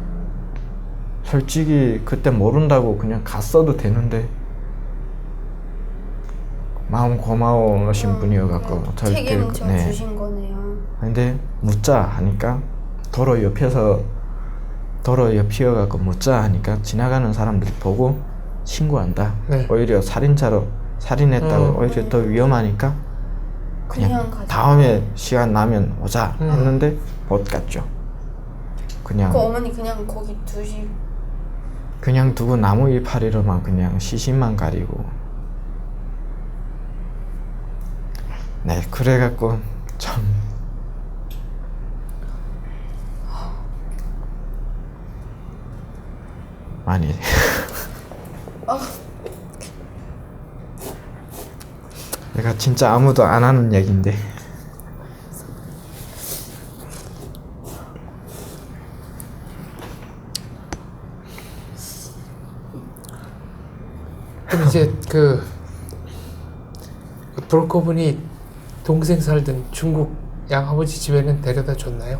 솔직히 그때 모른다고 그냥 갔어도 되는데 마음 고마우신 분이어갖고 저를 책임을 데리고- 네. 주신 거네요. 근데 묻자 하니까 도로 옆이어갖고 묻자 하니까 지나가는 사람들이 보고 신고한다. 네. 오히려 살인했다고 오히려 더 위험하니까 그냥 가자. 다음에 시간 나면 오자 음. 했는데 못 갔죠. 그냥 그 어머니 그냥 거기 그냥 두고 나무 이파리로만 그냥 시신만 가리고. 네, 그래갖고 참 많이 내가 진짜 아무도 안 하는 얘기인데 그럼 이제 그 브로커분이 동생 살던 중국 양아버지 집에는 데려다 줬나요?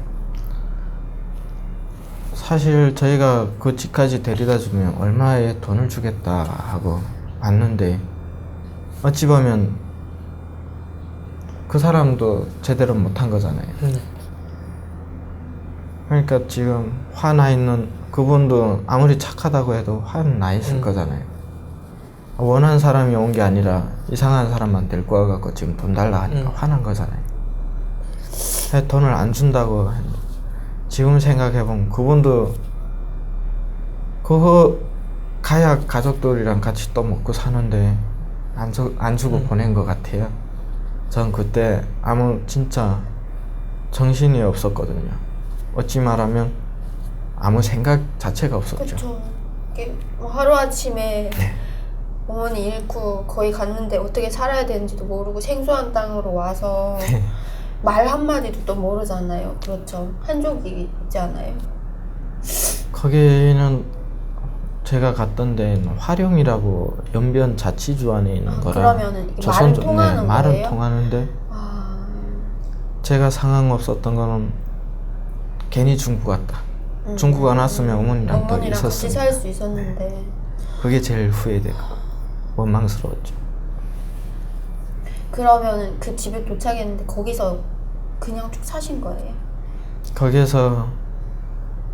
사실 저희가 그 집까지 데려다 주면 얼마의 돈을 주겠다 하고 왔는데 어찌 보면 그 사람도 제대로 못한 거잖아요. 그러니까 지금 화나 있는 그분도 아무리 착하다고 해도 화는 나 있을 거잖아요. 원하는 사람이 온 게 아니라 이상한 사람만 데리고 와갖고 지금 돈 달라 하니까 화난 거잖아요. 돈을 안 준다고 했는데 지금 생각해보면 그분도 그거 가야 가족들이랑 같이 또 먹고 사는데 안 주고 보낸 것 같아요. 전 그때 진짜 정신이 없었거든요. 어찌 말하면 아무 생각 자체가 없었죠. 그렇죠. 하루아침에 어머니 잃고 거기 갔는데 어떻게 살아야 되는지도 모르고 생소한 땅으로 와서 말 한마디도 또 모르잖아요. 그렇죠. 한족이 있잖아요. 거기는 제가 갔던 데는 화룡이라고 연변 자치주 안에 있는 거라 그러면은 이게 말은 통하는 말은 거예요? 통하는데 제가 상황 없었던 거는 괜히 중국 왔다. 중국 안 왔으면 어머니랑 더 어머니랑 같이 있었으니까. 살 수 있었는데 그게 제일 후회되고 원망스러웠죠. 그러면은 그 집에 도착했는데 거기서 그냥 쭉 사신 거예요? 거기에서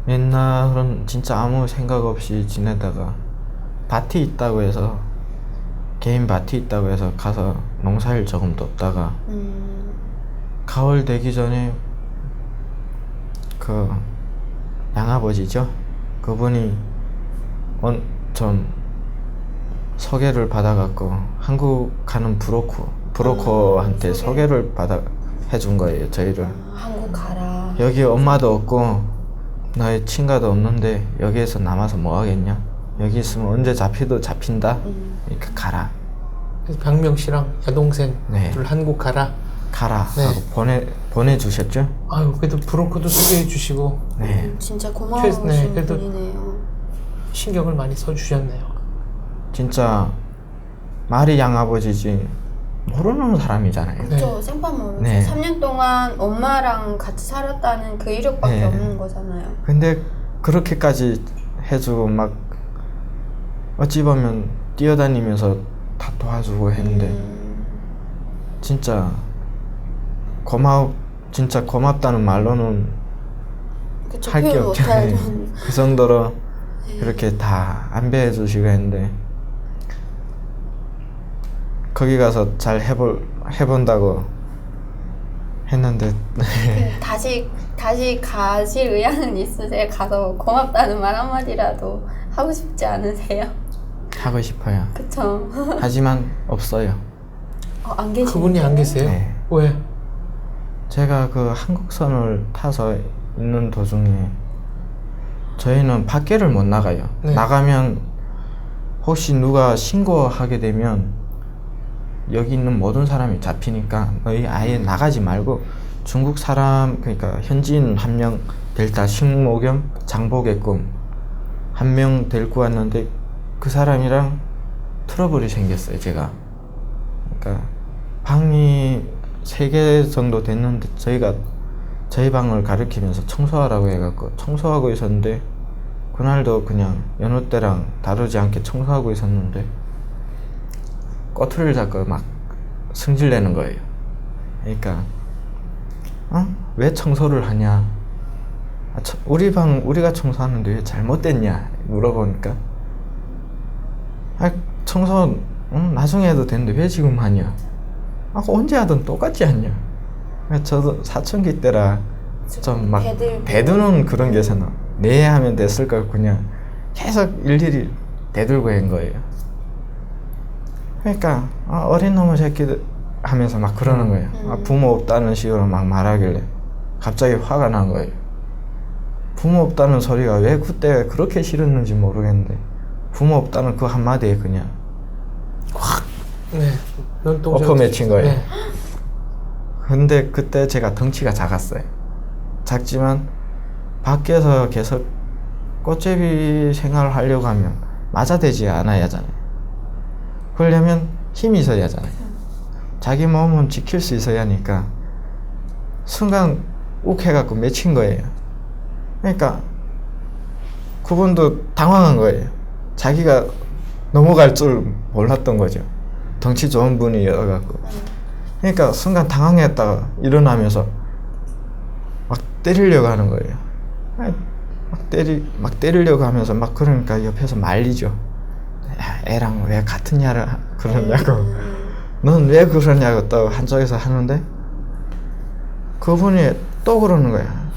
옛날은 진짜 아무 생각 없이 지내다가 밭이 있다고 해서 개인 밭이 있다고 해서 가서 농사일 조금 돕다가 가을 되기 전에 그 양아버지죠? 그분이 좀 소개를 받아갖고 한국 가는 브로커한테 소개를 받아 해준 거예요, 저희를. 한국 가라. 여기 엄마도 없고 너의 친가도 없는데 여기에서 남아서 뭐 하겠냐? 여기 있으면 언제 잡히도 잡힌다. 그러니까 가라. 그래서 박명 씨랑 여동생을 네. 한국 가라. 가라 네. 하고 보내주셨죠. 아유, 그래도 브로커도 소개해 주시고 네. 진짜 고마우신 그래도 분이네요. 신경을 많이 써주셨네요. 진짜 말이 양아버지지 모르는 사람이잖아요. 그렇죠. 생판 모르죠. 네. 3년 동안 엄마랑 같이 살았다는 그 이력밖에 네. 없는 거잖아요. 근데 그렇게까지 해주고 막 어찌 보면 뛰어다니면서 다 도와주고 했는데 진짜 진짜 고맙다는 말로는 그쵸. 할 게 표현 없잖아요. 못할 그 정도로 그렇게 다 안배해 주시고 했는데 거기 가서 잘 해본다고 했는데 다시 가실 의향은 있으세요? 가서 고맙다는 말 한마디라도 하고 싶지 않으세요? 하고 싶어요. 그쵸. 하지만 없어요. 안 계시는 그분이 안 계세요? 네. 왜? 제가 그 한국선을 타서 있는 도중에 저희는 밖에를 못 나가요. 네. 나가면 혹시 누가 신고하게 되면 여기 있는 모든 사람이 잡히니까 너희 아예 나가지 말고 중국 사람, 그러니까 현지인 한 명 델타 식모겸 장보게끔 한 명 데리고 왔는데 그 사람이랑 트러블이 생겼어요, 제가. 그러니까 방이 3개 정도 됐는데 저희 방을 가리키면서 청소하라고 해갖고 청소하고 있었는데 그날도 그냥 여느 때랑 다르지 않게 청소하고 있었는데 꼬투리를 잡고 막 승질내는 거예요. 그러니까 왜 청소를 하냐? 우리 방 우리가 청소하는데 왜 잘못됐냐? 물어보니까 청소 나중에 해도 되는데 왜 지금 하냐? 언제 하든 똑같지 않냐? 저도 사춘기 때라 좀 막 대두는 그런 게 있었나. 네 하면 됐을 걸 그냥 계속 일일이 대들고 한 거예요. 그러니까 어린 놈의 새끼들 하면서 막 그러는 거예요. 부모 없다는 식으로 막 말하길래 갑자기 화가 난 거예요. 부모 없다는 소리가 왜 그때 그렇게 싫었는지 모르겠는데 부모 없다는 그 한마디에 그냥 확 네. 눈동자 엎어맺힌 거예요. 네. 근데 그때 제가 덩치가 작았어요. 작지만 밖에서 계속 꽃제비 생활을 하려고 하면 맞아대지 않아야 하잖아요. 그러려면 힘이 있어야 하잖아요. 자기 몸은 지킬 수 있어야 하니까 순간 욱해갖고 맺힌 거예요. 그러니까 그분도 당황한 거예요. 자기가 넘어갈 줄 몰랐던 거죠. 덩치 좋은 분이어갖고. 그러니까 순간 당황했다가 일어나면서 막 때리려고 하는 거예요. 막 때리려고 하면서 막 그러니까 옆에서 말리죠. 야, 애랑 왜 같은 야를 그러냐고. 넌 왜 그러냐고 또 한쪽에서 하는데 그분이 또 그러는 거야.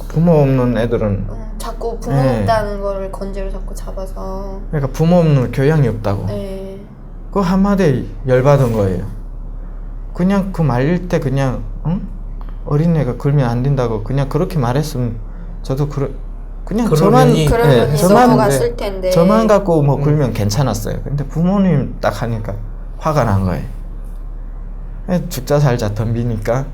부모 없는 애들은 자꾸 부모 네. 없다는 거를 건지로 자꾸 잡아서. 그러니까 부모 없는 교양이 없다고. 네. 그 한마디에 열받은 거예요. 그냥 그 말릴 때 그냥 어린애가 굴면 안 된다고 그냥 그렇게 말했으면 저도 그냥 그러려니 넘어갔을 텐데. 저만 갖고 뭐 굴면 괜찮았어요. 근데 부모님 딱 하니까 화가 난 거예요. 죽자 살자 덤비니까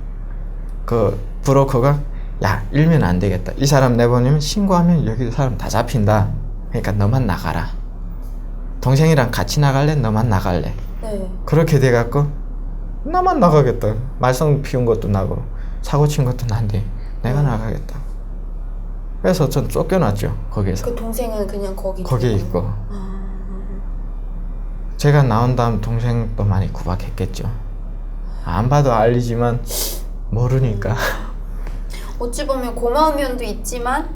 그 브로커가 야 일면 안 되겠다. 이 사람 내보내면 신고하면 여기 사람 다 잡힌다. 그러니까 너만 나가라. 동생이랑 같이 나갈래? 너만 나갈래? 네. 그렇게 돼갖고 나만 나가겠다. 말썽 피운 것도 나고 사고 친 것도 난데 내가 나가겠다. 그래서 전 쫓겨났죠. 거기에서. 그 동생은 그냥 거기에 있고. 제가 나온 다음 동생도 많이 구박했겠죠. 안 봐도 알리지만 모르니까. 어찌 보면 고마운 면도 있지만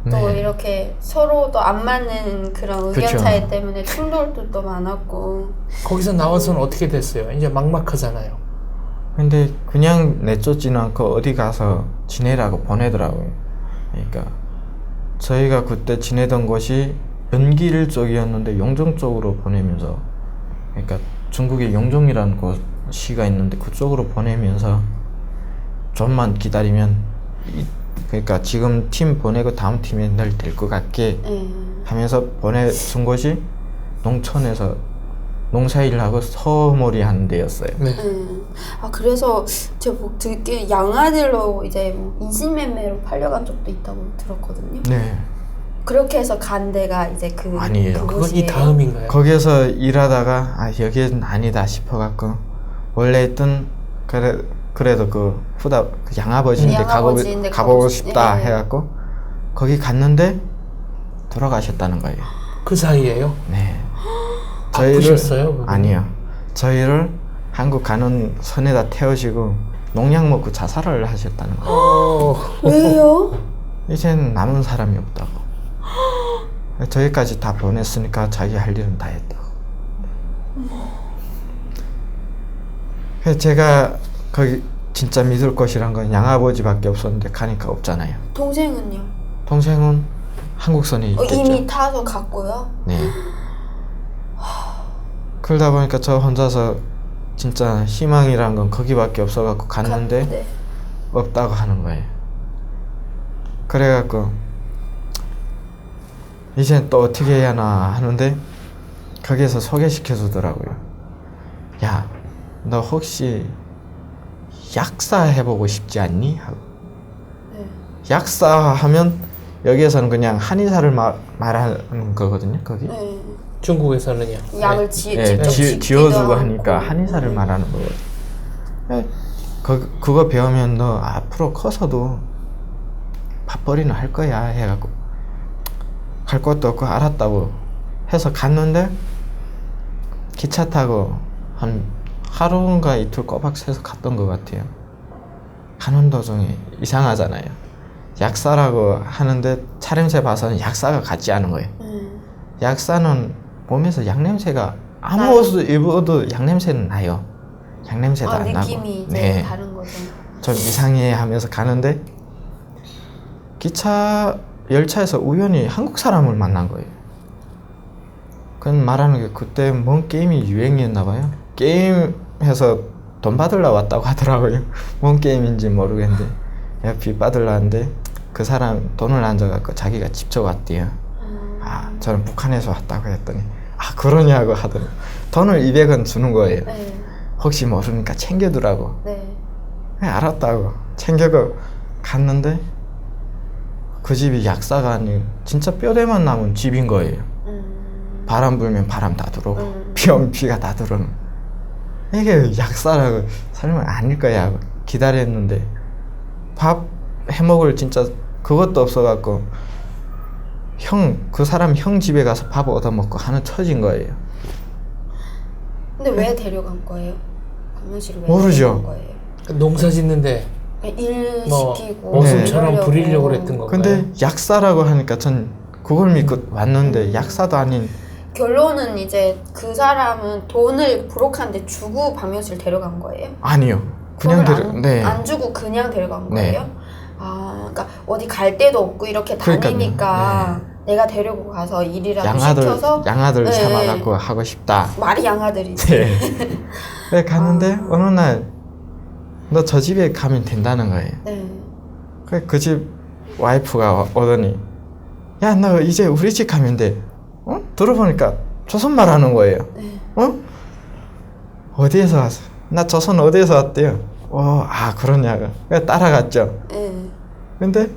또 네. 이렇게 서로도 안 맞는 그런 의견 그쵸. 차이 때문에 충돌도 또 많았고. 거기서 나와서는 어떻게 됐어요? 이제 막막하잖아요. 근데 그냥 내쫓지는 않고 어디 가서 지내라고 보내더라고요. 그러니까 저희가 그때 지내던 곳이 연길 쪽이었는데 용종 쪽으로 보내면서, 그러니까 중국의 용종이라는 곳이가 있는데 그쪽으로 보내면서 좀만 기다리면 그러니까 지금 팀 보내고 다음 팀에 널 될 것 같게 하면서 보내준 곳이 농촌에서 농사일하고 소몰이 하는 데였어요. 네. 아 그래서 제가 뭐 듣기 양아들로 이제 뭐 인신매매로 팔려간 적도 있다고 들었거든요. 네. 그렇게 해서 간 데가 이제 그 아니에요. 그건 그곳이에요? 이 다음인가요? 거기에서 일하다가 아 여기는 아니다 싶어갖고 원래 있던 그래도 그 후다 그 양아버지인데 양아버지인데 가보고 싶다 네. 해갖고 거기 갔는데 돌아가셨다는 거예요. 그 사이에요? 네. 아프셨어요? 그분? 아니요. 저희를 한국 가는 선에다 태우시고 농약 먹고 자살을 하셨다는 거예요. 왜요? 이젠 남은 사람이 없다고. 저희까지 다 보냈으니까 자기 할 일은 다 했다고. 그래서 제가 거기 진짜 믿을 것이란 건 양아버지밖에 없었는데 가니까 없잖아요. 동생은요? 동생은 한국선에 있겠죠. 이미 타서 갔고요. 네. 그러다 보니까 저 혼자서 진짜 희망이란 건 거기밖에 없어갖고 갔는데 없다고 하는 거예요. 그래갖고 이제 또 어떻게 해야 하나 하는데 거기에서 소개시켜 주더라고요. 야, 너 혹시 약사 해보고 싶지 않니? 하고. 네. 약사 하면 여기에서는 그냥 한의사를 말하는 거거든요. 거기. 네. 중국에서는요. 약을 네, 직접 지어주고 하니까 한의사를 말하는 거거든요. 네. 그거 배우면 너 앞으로 커서도 밥벌이는 할 거야 해갖고 갈 것도 없고 알았다고 해서 갔는데 기차 타고 한 하루인가 이틀 꼬박 새서 갔던 것 같아요. 가는 도중에 이상하잖아요. 약사라고 하는데 차림새 봐서는 약사가 같지 않은 거예요. 약사는 몸에서 약냄새가 아무 옷을 입어도 약냄새는 나요. 약냄새도 안 나고. 느낌이 이제 네. 다른 거죠. 좀 이상해 하면서 가는데 기차 열차에서 우연히 한국 사람을 만난 거예요. 그건 말하는 게 그때 뭔 게임이 유행이었나 봐요. 게임해서 돈 받으러 왔다고 하더라고요. 뭔 게임인지 모르겠는데 야, 빚 받으러 왔는데 그 사람 돈을 안 줘갖고 자기가 직접 왔대요. 아, 저는 북한에서 왔다고 했더니 아 그러냐고 하더니 돈을 200원 주는 거예요. 네. 혹시 모르니까 챙겨두라고. 네. 알았다고 챙겨고 갔는데 그 집이 약사가 아니고 진짜 뼈대만 남은 집인 거예요. 바람 불면 바람 다 들어오고 비 오면 비가 다 들어오는. 이게 약사라고 설마 아닐 거야 하고 기다렸는데 밥 해먹을 진짜 그것도 없어갖고 그 사람 형 집에 가서 밥 얻어먹고 하는 처진 거예요. 근데 왜 데려간 거예요? 강릉시를 왜 모르죠. 데려간 거예요? 농사 짓는데 일 뭐 시키고 모순처럼 이러려고. 부리려고 그랬던 건가요? 근데 약사라고 하니까 전 그걸 믿고 왔는데 약사도 아닌. 결론은 이제 그 사람은 돈을 부록한데 주고 박명수를 데려간 거예요? 아니요. 그냥 돈을 안 주고 그냥 데려간 네. 거예요? 아, 그러니까 어디 갈 데도 없고 이렇게 다니니까 내가 데리고 가서 일이라도 시켜서 양아들 네. 삼아갖고 하고 싶다. 말이 양아들이지. 네. 네, 갔는데 어느 날 너 저 집에 가면 된다는 거예요. 네. 그 집 와이프가 오더니 야, 너 이제 우리 집 가면 돼. 어? 들어보니까 조선말 하는 거예요. 네. 어? 어디에서 왔어? 나 조선 어디에서 왔대요. 아 그러냐고. 그래서 따라갔죠. 네. 근데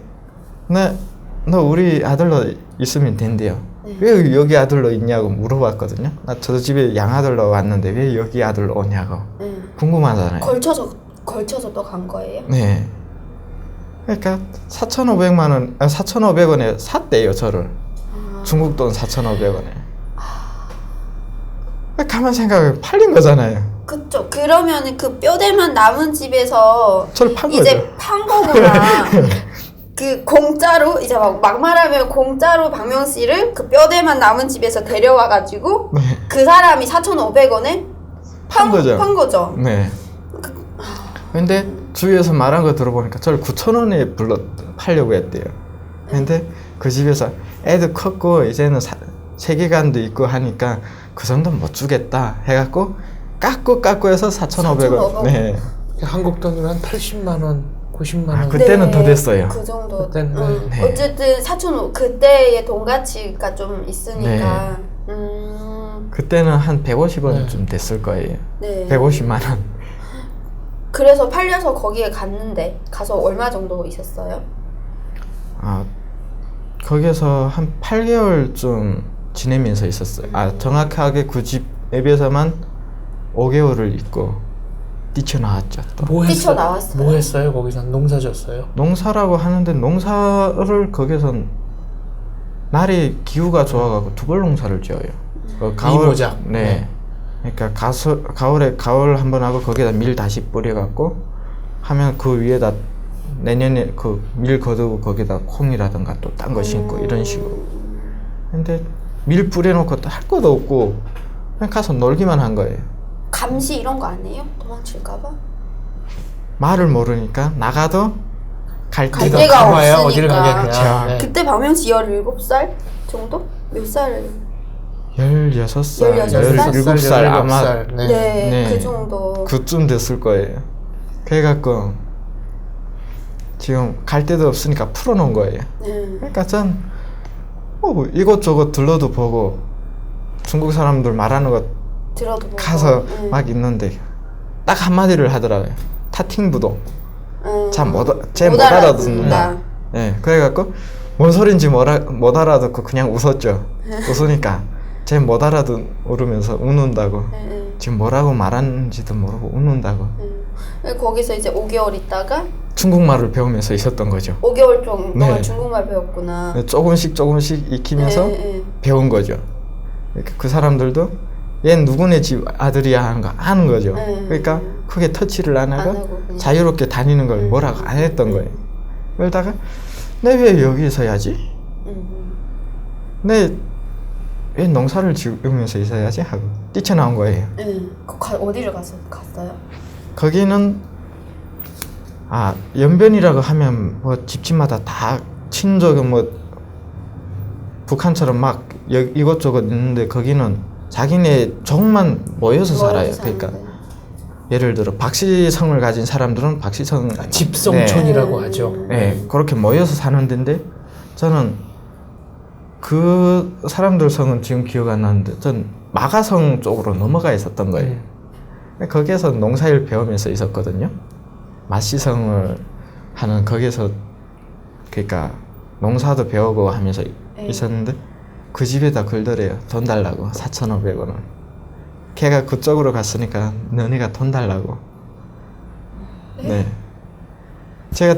너 우리 아들로 있으면 된대요. 네. 왜 여기 아들로 있냐고 물어봤거든요. 나 저 집에 양아들로 왔는데 왜 여기 아들로 오냐고. 네. 궁금하잖아요. 걸쳐서 또 간 거예요? 네. 그러니까 4,500원에 샀대요 저를. 중국 돈 4,500원에. 가만 생각해 팔린 거잖아요. 그쵸. 그러면은 그 뼈대만 남은 집에서 저를 판 이제 거죠. 판 거구나. 그 공짜로 이제 막 말하면 공짜로 박명씨를 그 뼈대만 남은 집에서 데려와가지고 네. 그 사람이 4,500원에 판 거죠. 판 거죠. 네. 근데 주위에서 말한 거 들어보니까 저를 9,000원에 팔려고 했대요. 근데 그 집에서 애도 컸고 이제는 세계관도 있고 하니까 그 정도는 못 주겠다 해갖고 깎고 해서 4,500원. 네. 한국 돈으로 한 80만 원, 90만 원. 그때는 더 됐어요. 그 정도. 그때는 네. 어쨌든 4,500 그때의 돈 가치가 좀 있으니까. 그때는 한 150원쯤 됐을 거예요. 네. 150만 원. 그래서 팔려서 거기에 갔는데 가서 얼마 정도 있었어요? 거기서 한 8개월쯤 지내면서 있었어요. 정확하게 그 집 앱에서만 5개월을 있고 뛰쳐나왔죠. 또. 뛰쳐나왔어요? 뭐 했어요? 거기서 농사 졌어요? 농사라고 하는데 농사를 거기선 날이 기후가 좋아가지고 두벌 농사를 지어요. 이모작. 네. 그러니까 가을 한번 하고 거기다 밀 다시 뿌려갖고 하면 그 위에다 내년에 그 밀 거두고 거기다 콩이라든가 또 딴 거 심고 이런 식으로. 근데 밀 뿌려놓고 또 할 것도 없고 그냥 가서 놀기만 한 거예요. 감시 이런 거 안 해요? 도망칠까봐? 말을 모르니까 나가도 갈 갈 데가 데가 가봐야 없으니까. 어디를 가겠냐. 네. 그때 박명수 17살 정도? 몇 살? 16살, 16살? 17살 아마 17살. 네, 네. 그 정도. 그쯤 됐을 거예요. 그래갖고 지금 갈 데도 없으니까 풀어놓은 거예요. 그러니까 전 이것저것 들러도 보고 중국 사람들 말하는 거 들어도 보고. 가서 막 있는데 딱 한마디를 하더라고요. 타팅부도 잘 못 알아듣는다. 네, 그래갖고 뭔 소린지 못 알아듣고 그냥 웃었죠. 웃으니까 쟤 못 알아들으면서 웃는다고. 지금 뭐라고 말하는지도 모르고 웃는다고. 거기서 이제 5개월 있다가 중국말을 배우면서 있었던 거죠. 5개월 동안 네. 중국말 배웠구나. 네, 조금씩 익히면서 네. 배운 거죠. 그 사람들도 얘 누구네 집 아들이야 하는 거 아는 거죠. 그러니까 크게 터치를 안 하고 그냥. 자유롭게 다니는 걸 뭐라고 안 했던 거예요. 그러다가 내 왜 여기서 해야지? 내 왜 농사를 지으면서 있어야지? 하고 뛰쳐나온 거예요. 어디를 갔어요? 거기는 연변이라고 하면 뭐 집집마다 다 친족은 뭐 북한처럼 막 이것저것 있는데 거기는 자기네 종만 모여서 살아요. 그러니까 예를 들어 박씨성을 가진 사람들은 박씨성 집성촌이라고 하죠. 네, 그렇게 모여서 사는 데인데 저는 그 사람들 성은 지금 기억 안 나는데 전 마가성 쪽으로 넘어가 있었던 거예요. 거기에서 농사일 배우면서 있었거든요. 마씨성을 하는 거기서 그러니까 농사도 배우고 하면서 있었는데 그 집에다 걸더래요. 돈 달라고 4,500원을. 걔가 그쪽으로 갔으니까 너네가 돈 달라고. 네. 제가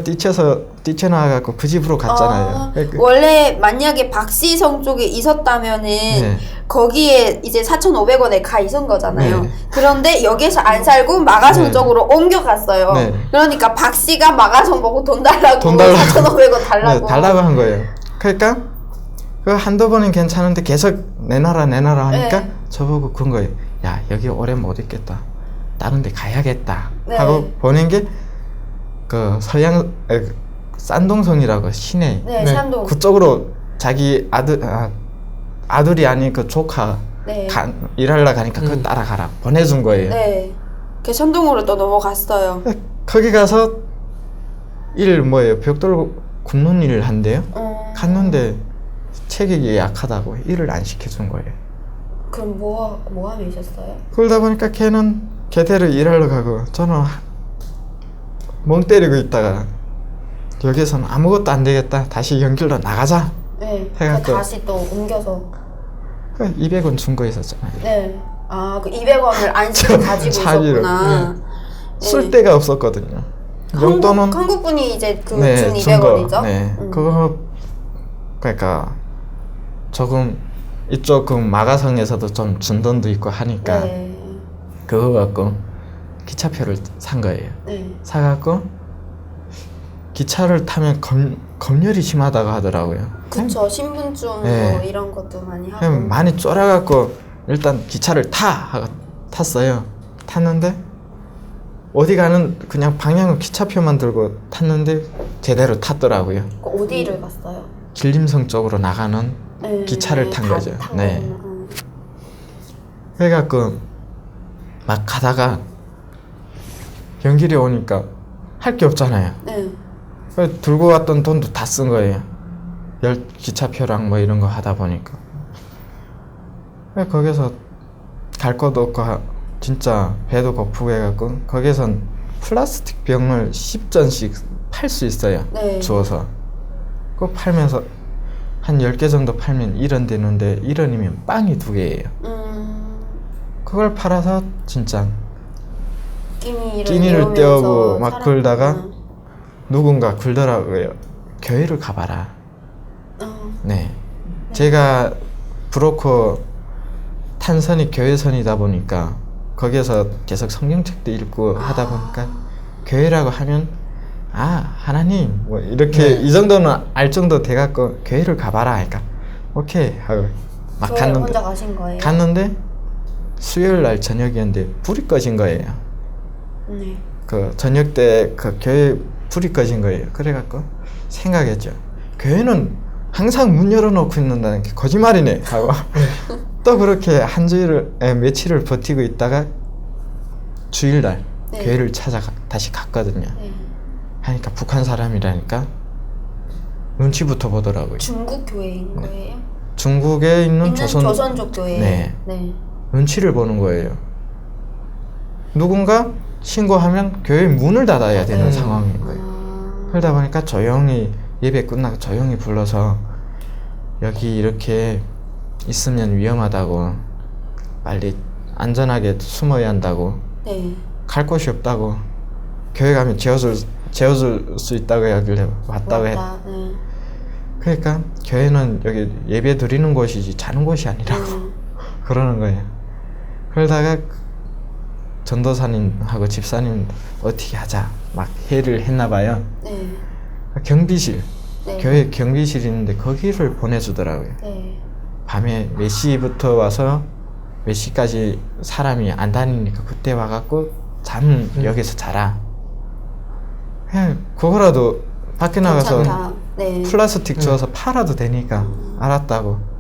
뛰쳐나와갖고 그 집으로 갔잖아요. 원래 만약에 박씨성 쪽에 있었다면은 거기에 이제 4,500원에 가 있은 거잖아요. 네. 그런데 여기서 안 살고 마가성 쪽으로 옮겨갔어요. 그러니까 박씨가 마가성 보고 돈 달라고 4,500원 달라고. 네, 달라고 한 거예요. 그러니까 그 한두 번은 괜찮은데 계속 내놔라 하니까 저보고 그런 거예요. 야, 여기 오래 못 있겠다. 다른 데 가야겠다. 하고 보낸 게 그 싼동성이라고 시내. 산동. 그쪽으로 자기 아들이 아닌 그 조카 일하러 가니까 그거 따라가라 보내준 거예요. 네. 그 산동으로 또 넘어갔어요. 거기 가서 벽돌 굽는 일을 한대요. 갔는데 체격이 약하다고 일을 안 시켜준 거예요. 그럼 뭐 하며 있었어요? 그러다 보니까 걔는 걔대로 일하러 가고 저는 멍 때리고 있다가 여기서는 아무것도 안 되겠다. 다시 연결로 나가자. 네. 해갖고 다시 또 옮겨서. 200원 준 거 있었잖아요. 네. 그 200원을 안 쓰고 가지고 있었구나. 쓸 데가 없었거든요. 용돈은 한국 분이 이제 준 준 200원이죠. 네. 그거 그러니까 조금 이쪽 그 마가성에서도 좀 준 돈도 있고 하니까 그거 갖고 기차표를 산 거예요. 사갖고 기차를 타면 검열이 심하다고 하더라고요. 그쵸. 신분증 뭐 이런 것도 많이 하고. 그냥 많이 쫄아갖고 일단 기차를 하고 탔어요. 탔는데 어디 가는 그냥 방향은 기차표만 들고 탔는데 제대로 탔더라고요. 어디를 갔어요? 길림성 쪽으로 나가는 네, 기차를 탄 거죠. 네. 거구나. 그래갖고 막 가다가 연길이 오니까 할 게 없잖아요. 네. 그래서 들고 왔던 돈도 다 쓴 거예요. 기차표랑 뭐 이런 거 하다 보니까. 그래서 거기서 갈 것도 없고 진짜 배도 고프고 해갖고 거기선 플라스틱 병을 10전씩 팔 수 있어요. 네. 주워서. 그거 팔면서 한 10개 정도 팔면 1원 되는데 1원이면 빵이 2개예요. 그걸 팔아서 진짜 끼니를 때우고 막 그러다가 누군가 그러더라고요. 교회를 가봐라. 네. 제가 브로커 탄선이 교회선이다 보니까 거기에서 계속 성경책도 읽고 하다 보니까 교회라고 하면 아 하나님 뭐 이렇게 이 정도는 알 정도 돼갖고 교회를 가봐라 하니까 오케이 하고 막 교회 갔는데 혼자 가신 거예요? 갔는데 수요일 날 저녁이었는데 불이 꺼진 거예요. 네. 그 저녁 때 그 교회 불이 꺼진 거예요. 그래갖고 생각했죠. 교회는 항상 문 열어놓고 있는다는 게 거짓말이네 하고 또 그렇게 한 주일을 며칠을 버티고 있다가 주일날 네. 교회를 다시 갔거든요. 네. 하니까 북한 사람이라니까 눈치부터 보더라고요. 중국 교회인 거예요? 중국에 있는 조선족 교회. 네. 네. 눈치를 보는 거예요. 누군가 신고하면 교회 문을 닫아야 되는 상황인 거예요. 그러다 보니까 조용히 예배 끝나고 조용히 불러서 여기 이렇게 있으면 위험하다고 빨리 안전하게 숨어야 한다고 네. 갈 곳이 없다고 교회 가면 재워줄 수 있다고 여기를 왔다고 했. 네. 그러니까 교회는 여기 예배 드리는 곳이지 자는 곳이 아니라고 그러는 거예요. 그러다가 전도사님하고 집사님 어떻게 하자 막 회의를 했나 봐요. 네. 경비실 네. 교회 경비실이 있는데 거기를 보내주더라고요. 네. 밤에 몇 시부터 와서 몇 시까지 사람이 안 다니니까 그때 와갖고 잠 여기서 자라. 그냥 그거라도 밖에 나가서 괜찮다. 네. 플라스틱 주워서 팔아도 되니까 알았다고.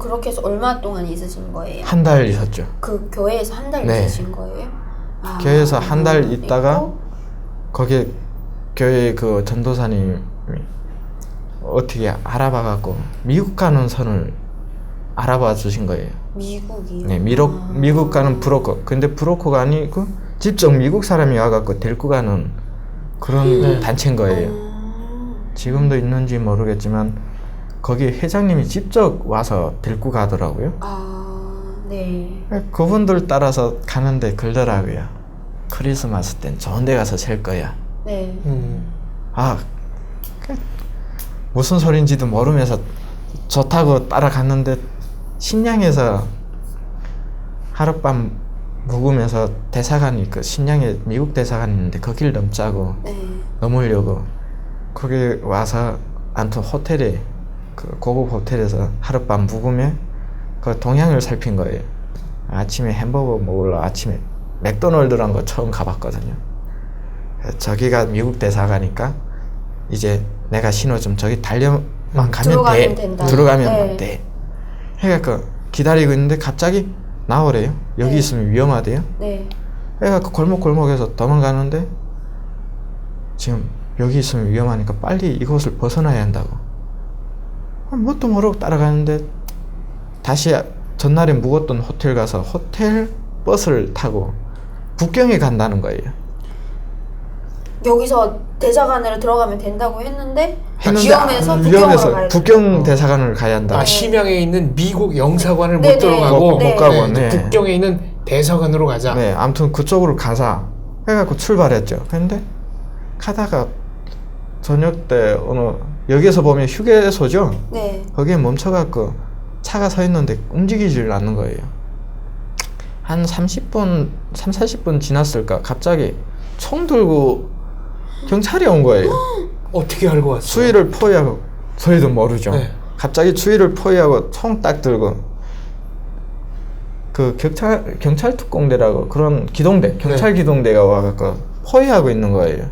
그렇게 해서 얼마 동안 있으신 거예요? 한 달 있었죠. 그 교회에서 한 달 네. 있으신 거예요? 아, 교회에서 한 달 있다가 있고? 거기 교회 그 전도사님이 어떻게 알아봐갖고 미국 가는 선을 알아봐 주신 거예요. 미국이요? 네, 미국 가는 브로커. 근데 브로커가 아니고 직접 미국 사람이 와갖고 데리고 가는 그런 단체인 거예요. 지금도 있는지 모르겠지만 거기 회장님이 직접 와서 데리고 가더라고요. 아, 네. 그분들 따라서 가는데 그러더라고요. 크리스마스 땐 좋은 데 가서 쉴 거야. 네. 아, 무슨 소린지도 모르면서 좋다고 따라갔는데 신양에서 하룻밤 묵으면서 대사관이 그 신양에 미국 대사관이 있는데 거길 넘자고 네. 넘으려고 거기 와서 아무튼 호텔에 그 고급 호텔에서 하룻밤 묵으며 그 동향을 살핀 거예요. 아침에 햄버거 먹으러 아침에 맥도날드란 거 처음 가봤거든요. 저기가 미국 대사관이니까 이제 내가 신호 좀 저기 달려만 가면 돼. 된다. 들어가면 돼. 해갖고 기다리고 있는데 갑자기 나오래요. 여기 네. 있으면 위험하대요. 네. 해갖고 골목골목에서 도망가는데 지금 여기 있으면 위험하니까 빨리 이곳을 벗어나야 한다고. 뭣도 모르고 따라가는데 다시 전날에 묵었던 호텔 가서 호텔 버스를 타고 북경에 간다는 거예요. 여기서 대사관으로 들어가면 된다고 했는데 위험해서 북경 대사관을 가야 한다. 아, 심양에 있는 미국 영사관을 못 네네. 들어가고 못 가고, 네. 북경에 있는 대사관으로 가자. 네, 아무튼 그쪽으로 가자 해갖고 출발했죠. 근데 가다가 저녁 때 어느 여기에서 보면 휴게소죠. 네. 거기에 멈춰갖고 차가 서 있는데 움직이질 않는 거예요. 한 30분, 40분 지났을까 갑자기 총 들고 경찰이 온 거예요. 어떻게 알고 왔어요? 추위를 포위하고 저희도 모르죠. 네. 갑자기 추위를 포위하고 총 딱 들고 그 경찰 특공대라고 그런 기동대 경찰 기동대가 와갖고 포위하고 있는 거예요.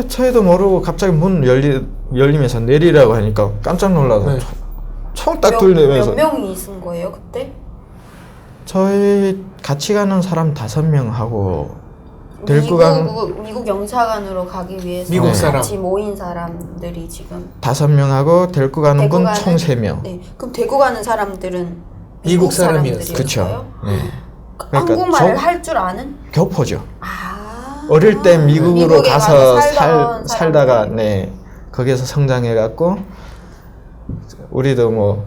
저희도 모르고 갑자기 문 열리면서 내리라고 하니까 깜짝 놀라서 네. 총 딱 돌리면서 몇 명이 있은 거예요 그때? 저희 같이 가는 사람 5명하고 데리고 간 미국 영사관으로 가기 위해서 미국 사람. 같이 모인 사람들이 지금 5명하고 데리고 가는 대구 건 가는- 총 3명. 네. 그럼 대구 가는 사람들은 미국 사람이었어요. 그렇죠. 네. 한국말을 할 줄 아는? 교포죠. 아. 어릴 때 미국으로 미국에 가서 살던 살다가 사람들. 네 거기서 성장해갖고 우리도 뭐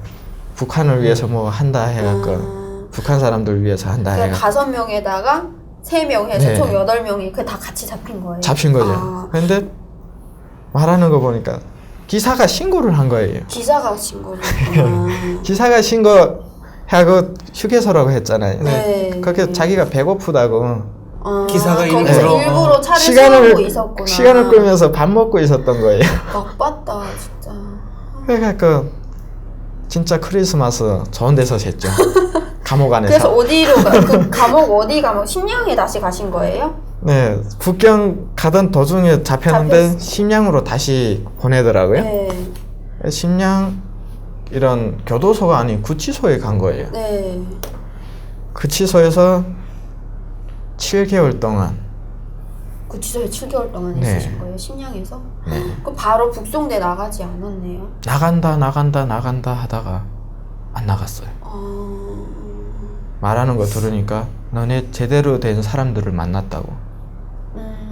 북한을 위해서 뭐 한다 해갖고 북한 사람들 위해서 한다 그러니까 해갖고 5명에다가 3명 해서 네. 총 8명이 그 다 같이 잡힌 거예요. 잡힌 거죠. 아, 근데 말하는 거 보니까 기사가 신고를 한 거예요. 기사가 신고를. 기사가 신고하고 휴게소라고 했잖아요. 네. 그렇게 자기가 배고프다고 기사가 거기서 일부러- 일부러 차를 세우고 있었구나. 시간을 끌면서 밥 먹고 있었던 거예요. 나빴다 진짜. 그러니까 진짜 크리스마스 좋은 데서 샜죠. 감옥 안에서. 그래서 어디로 그 감옥 어디 감옥? 심양에 다시 가신 거예요? 네, 북경 가던 도중에 잡혔는데 잡혔어. 심양으로 다시 보내더라고요. 네. 심양 이런 교도소가 아닌 구치소에 간 거예요. 네. 구치소에서 7개월 동안 구치소에 7개월 동안 네. 있으신 거예요? 심양에서? 그럼 바로 북송돼 나가지 않았네요? 나간다 하다가 안 나갔어요. 말하는 거 들으니까 너네 제대로 된 사람들을 만났다고.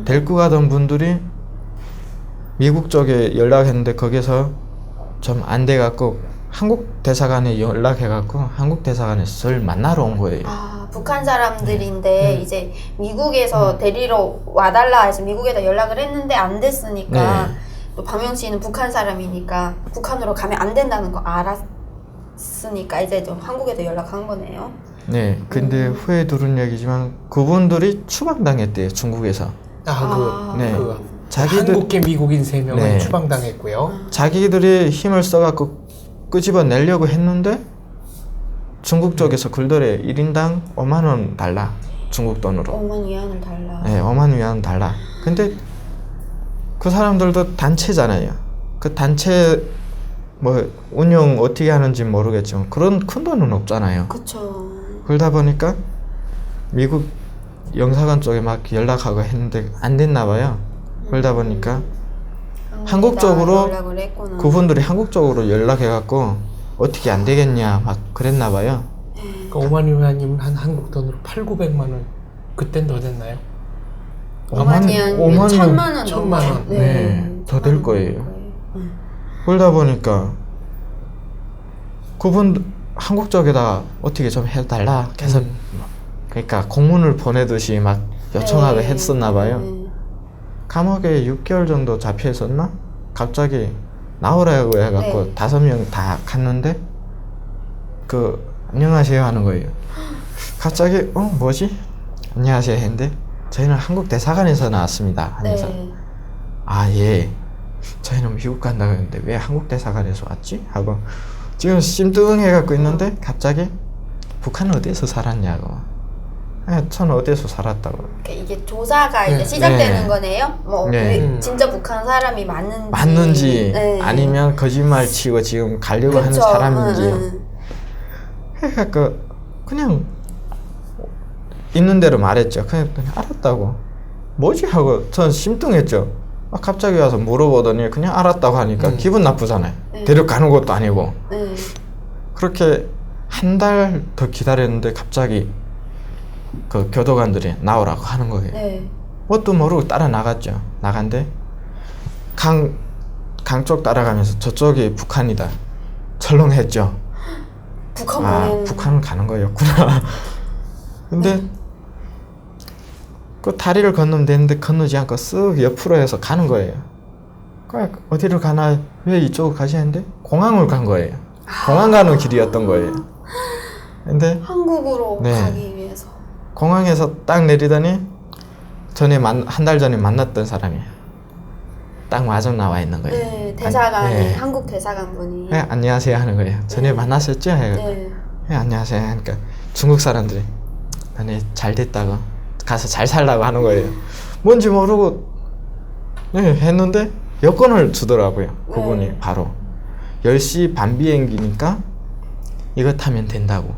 데리고 가던 분들이 미국 쪽에 연락했는데 거기서 좀 안 돼갖고 한국 대사관에 연락해갖고 한국 대사관에서 저를 만나러 온 거예요. 아, 북한 사람들인데 이제 미국에서 데리러 와달라 해서 미국에다 연락을 했는데 안 됐으니까 네. 또 박명 씨는 북한 사람이니까 북한으로 가면 안 된다는 거 알았으니까 이제 좀 한국에도 연락한 거네요. 네, 근데 후에 들은 얘기지만 그분들이 추방당했대요, 중국에서. 네. 자기들 한국계 미국인 3명은 네. 추방당했고요. 자기들이 힘을 써갖고 끄집어내려고 했는데 중국 쪽에서 글들에 1인당 5만 원 달라, 중국 돈으로. 5만 위안을 달라. 네, 5만 위안 달라. 근데 그 사람들도 단체잖아요. 그 단체 뭐 운영 어떻게 하는지 모르겠지만 그런 큰 돈은 없잖아요. 그쵸. 그러다 보니까 미국 영사관 쪽에 막 연락하고 했는데 안 됐나 봐요. 그러다 보니까 한국 쪽으로 연락을 했구나. 그분들이 한국 쪽으로 연락해갖고 어떻게 안 되겠냐 막 그랬나 봐요. 그러니까 5만 위안이면 한 한국 돈으로 8,900만 원. 그땐 더 됐나요? 5만 위안 1,000만 원. 1,000만 원. 네, 더될 거예요. 응. 그러다 보니까 그분 한국 쪽에다 어떻게 좀 해달라 계속 그러니까 공문을 보내듯이 막 요청하고 네. 했었나 봐요. 감옥에 6개월 정도 잡혀 있었나? 갑자기 나오라고 해갖고 네. 5명 다 갔는데 그 안녕하세요 하는 거예요. 갑자기 뭐지? 안녕하세요 했는데 저희는 한국 대사관에서 나왔습니다 하면서 네. 아 예 저희는 미국 간다고 했는데 왜 한국 대사관에서 왔지? 하고 지금 심뚱해갖고 있는데 갑자기 북한 어디에서 살았냐고. 전 어디에서 살았다고. 그러니까 이게 조사가 네. 이제 시작되는 네. 거네요. 뭐 네. 진짜 북한 사람이 맞는지, 네. 아니면 거짓말 치고 지금 가려고 하는 그쵸. 사람인지. 그러니까 그냥 있는 대로 말했죠. 그냥 알았다고. 뭐지 하고 전 심뚱했죠. 갑자기 와서 물어보더니 그냥 알았다고 하니까 기분 나쁘잖아요. 네. 데려가는 것도 아니고. 네. 그렇게 한 달 더 기다렸는데 갑자기 그 교도관들이 나오라고 하는 거예요. 네. 뭣도 모르고 따라 나갔죠. 나간데 강 쪽 따라가면서 저쪽이 북한이다. 철렁했죠. 북한 아, 보내는 북한은 가는 거였구나. 근데 그 다리를 건너면 되는데 건너지 않고 쓱 옆으로 해서 가는 거예요. 그러니까 어디를 가나 왜 이쪽으로 가시는데 공항을 간 거예요. 공항 가는 길이었던 거예요. 근데 한국으로 네. 가기 위해서. 공항에서 딱 내리더니 한 달 전에 만났던 사람이에요. 딱 마중 나와 있는 거예요. 네, 대사관이 네. 한국 대사관 분이. 네, 안녕하세요 하는 거예요. 전에 만났었죠? 네. 네, 안녕하세요 하니까 중국 사람들이 너네 잘 됐다고 가서 잘 살라고 하는 거예요. 뭔지 모르고 네, 했는데 여권을 주더라고요. 그분이 네. 바로 10시 반 비행기니까 이거 타면 된다고.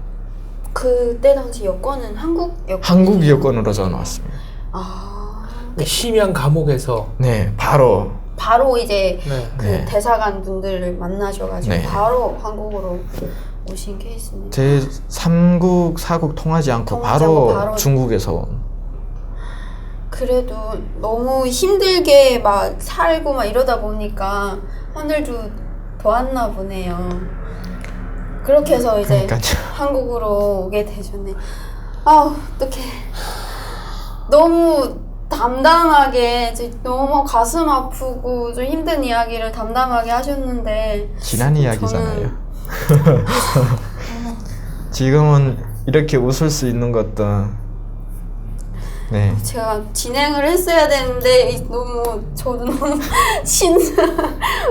그때 당시 여권은 한국 여권? 한국 여권으로 전화 왔습니다. 아, 심양 감옥에서 네, 바로. 바로 이제 네. 그 네. 대사관 분들을 만나셔가지고 네. 바로 한국으로 오신 케이스네요. 제 3국, 4국 통하지 않고 통하지 않고 바로 바로 중국에서 온. 그래도 너무 힘들게 막 살고 막 이러다 보니까 하늘도 도왔나 보네요. 그렇게 해서 이제 그러니까요. 한국으로 오게 되셨네. 아, 어떡해. 너무 담담하게, 너무 가슴 아프고 좀 힘든 이야기를 담담하게 하셨는데 지난 이야기잖아요. 지금은 이렇게 웃을 수 있는 것도 네. 제가 진행을 했어야 되는데 너무 저도 너무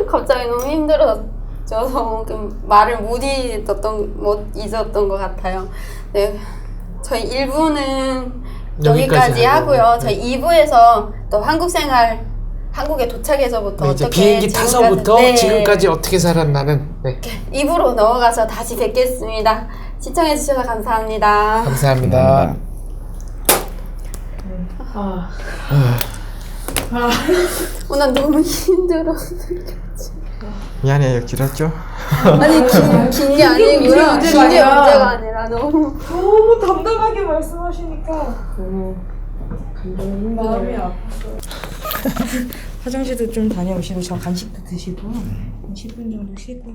갑자기 너무 힘들어져서 말을 못 잊었던 것 같아요. 네, 저희 1부는 여기까지 하고요. 저희 2부에서 또 한국 생활, 한국에 도착해서부터 네, 이제 어떻게 비행기 타서부터 네. 지금까지 어떻게 살았나는 네. 2부로 넘어가서 다시 뵙겠습니다. 시청해주셔서 감사합니다. 감사합니다. 오늘 너무 힘들어. 미안해요. 길었죠? 아니 긴 게 아니고요. 긴 게 문제가 아니라 너무 담담하게 말씀하시니까 너무 마음이 아팠어요. 화장실도 좀 다녀오시고 저 간식도 드시고 10분 정도 쉬고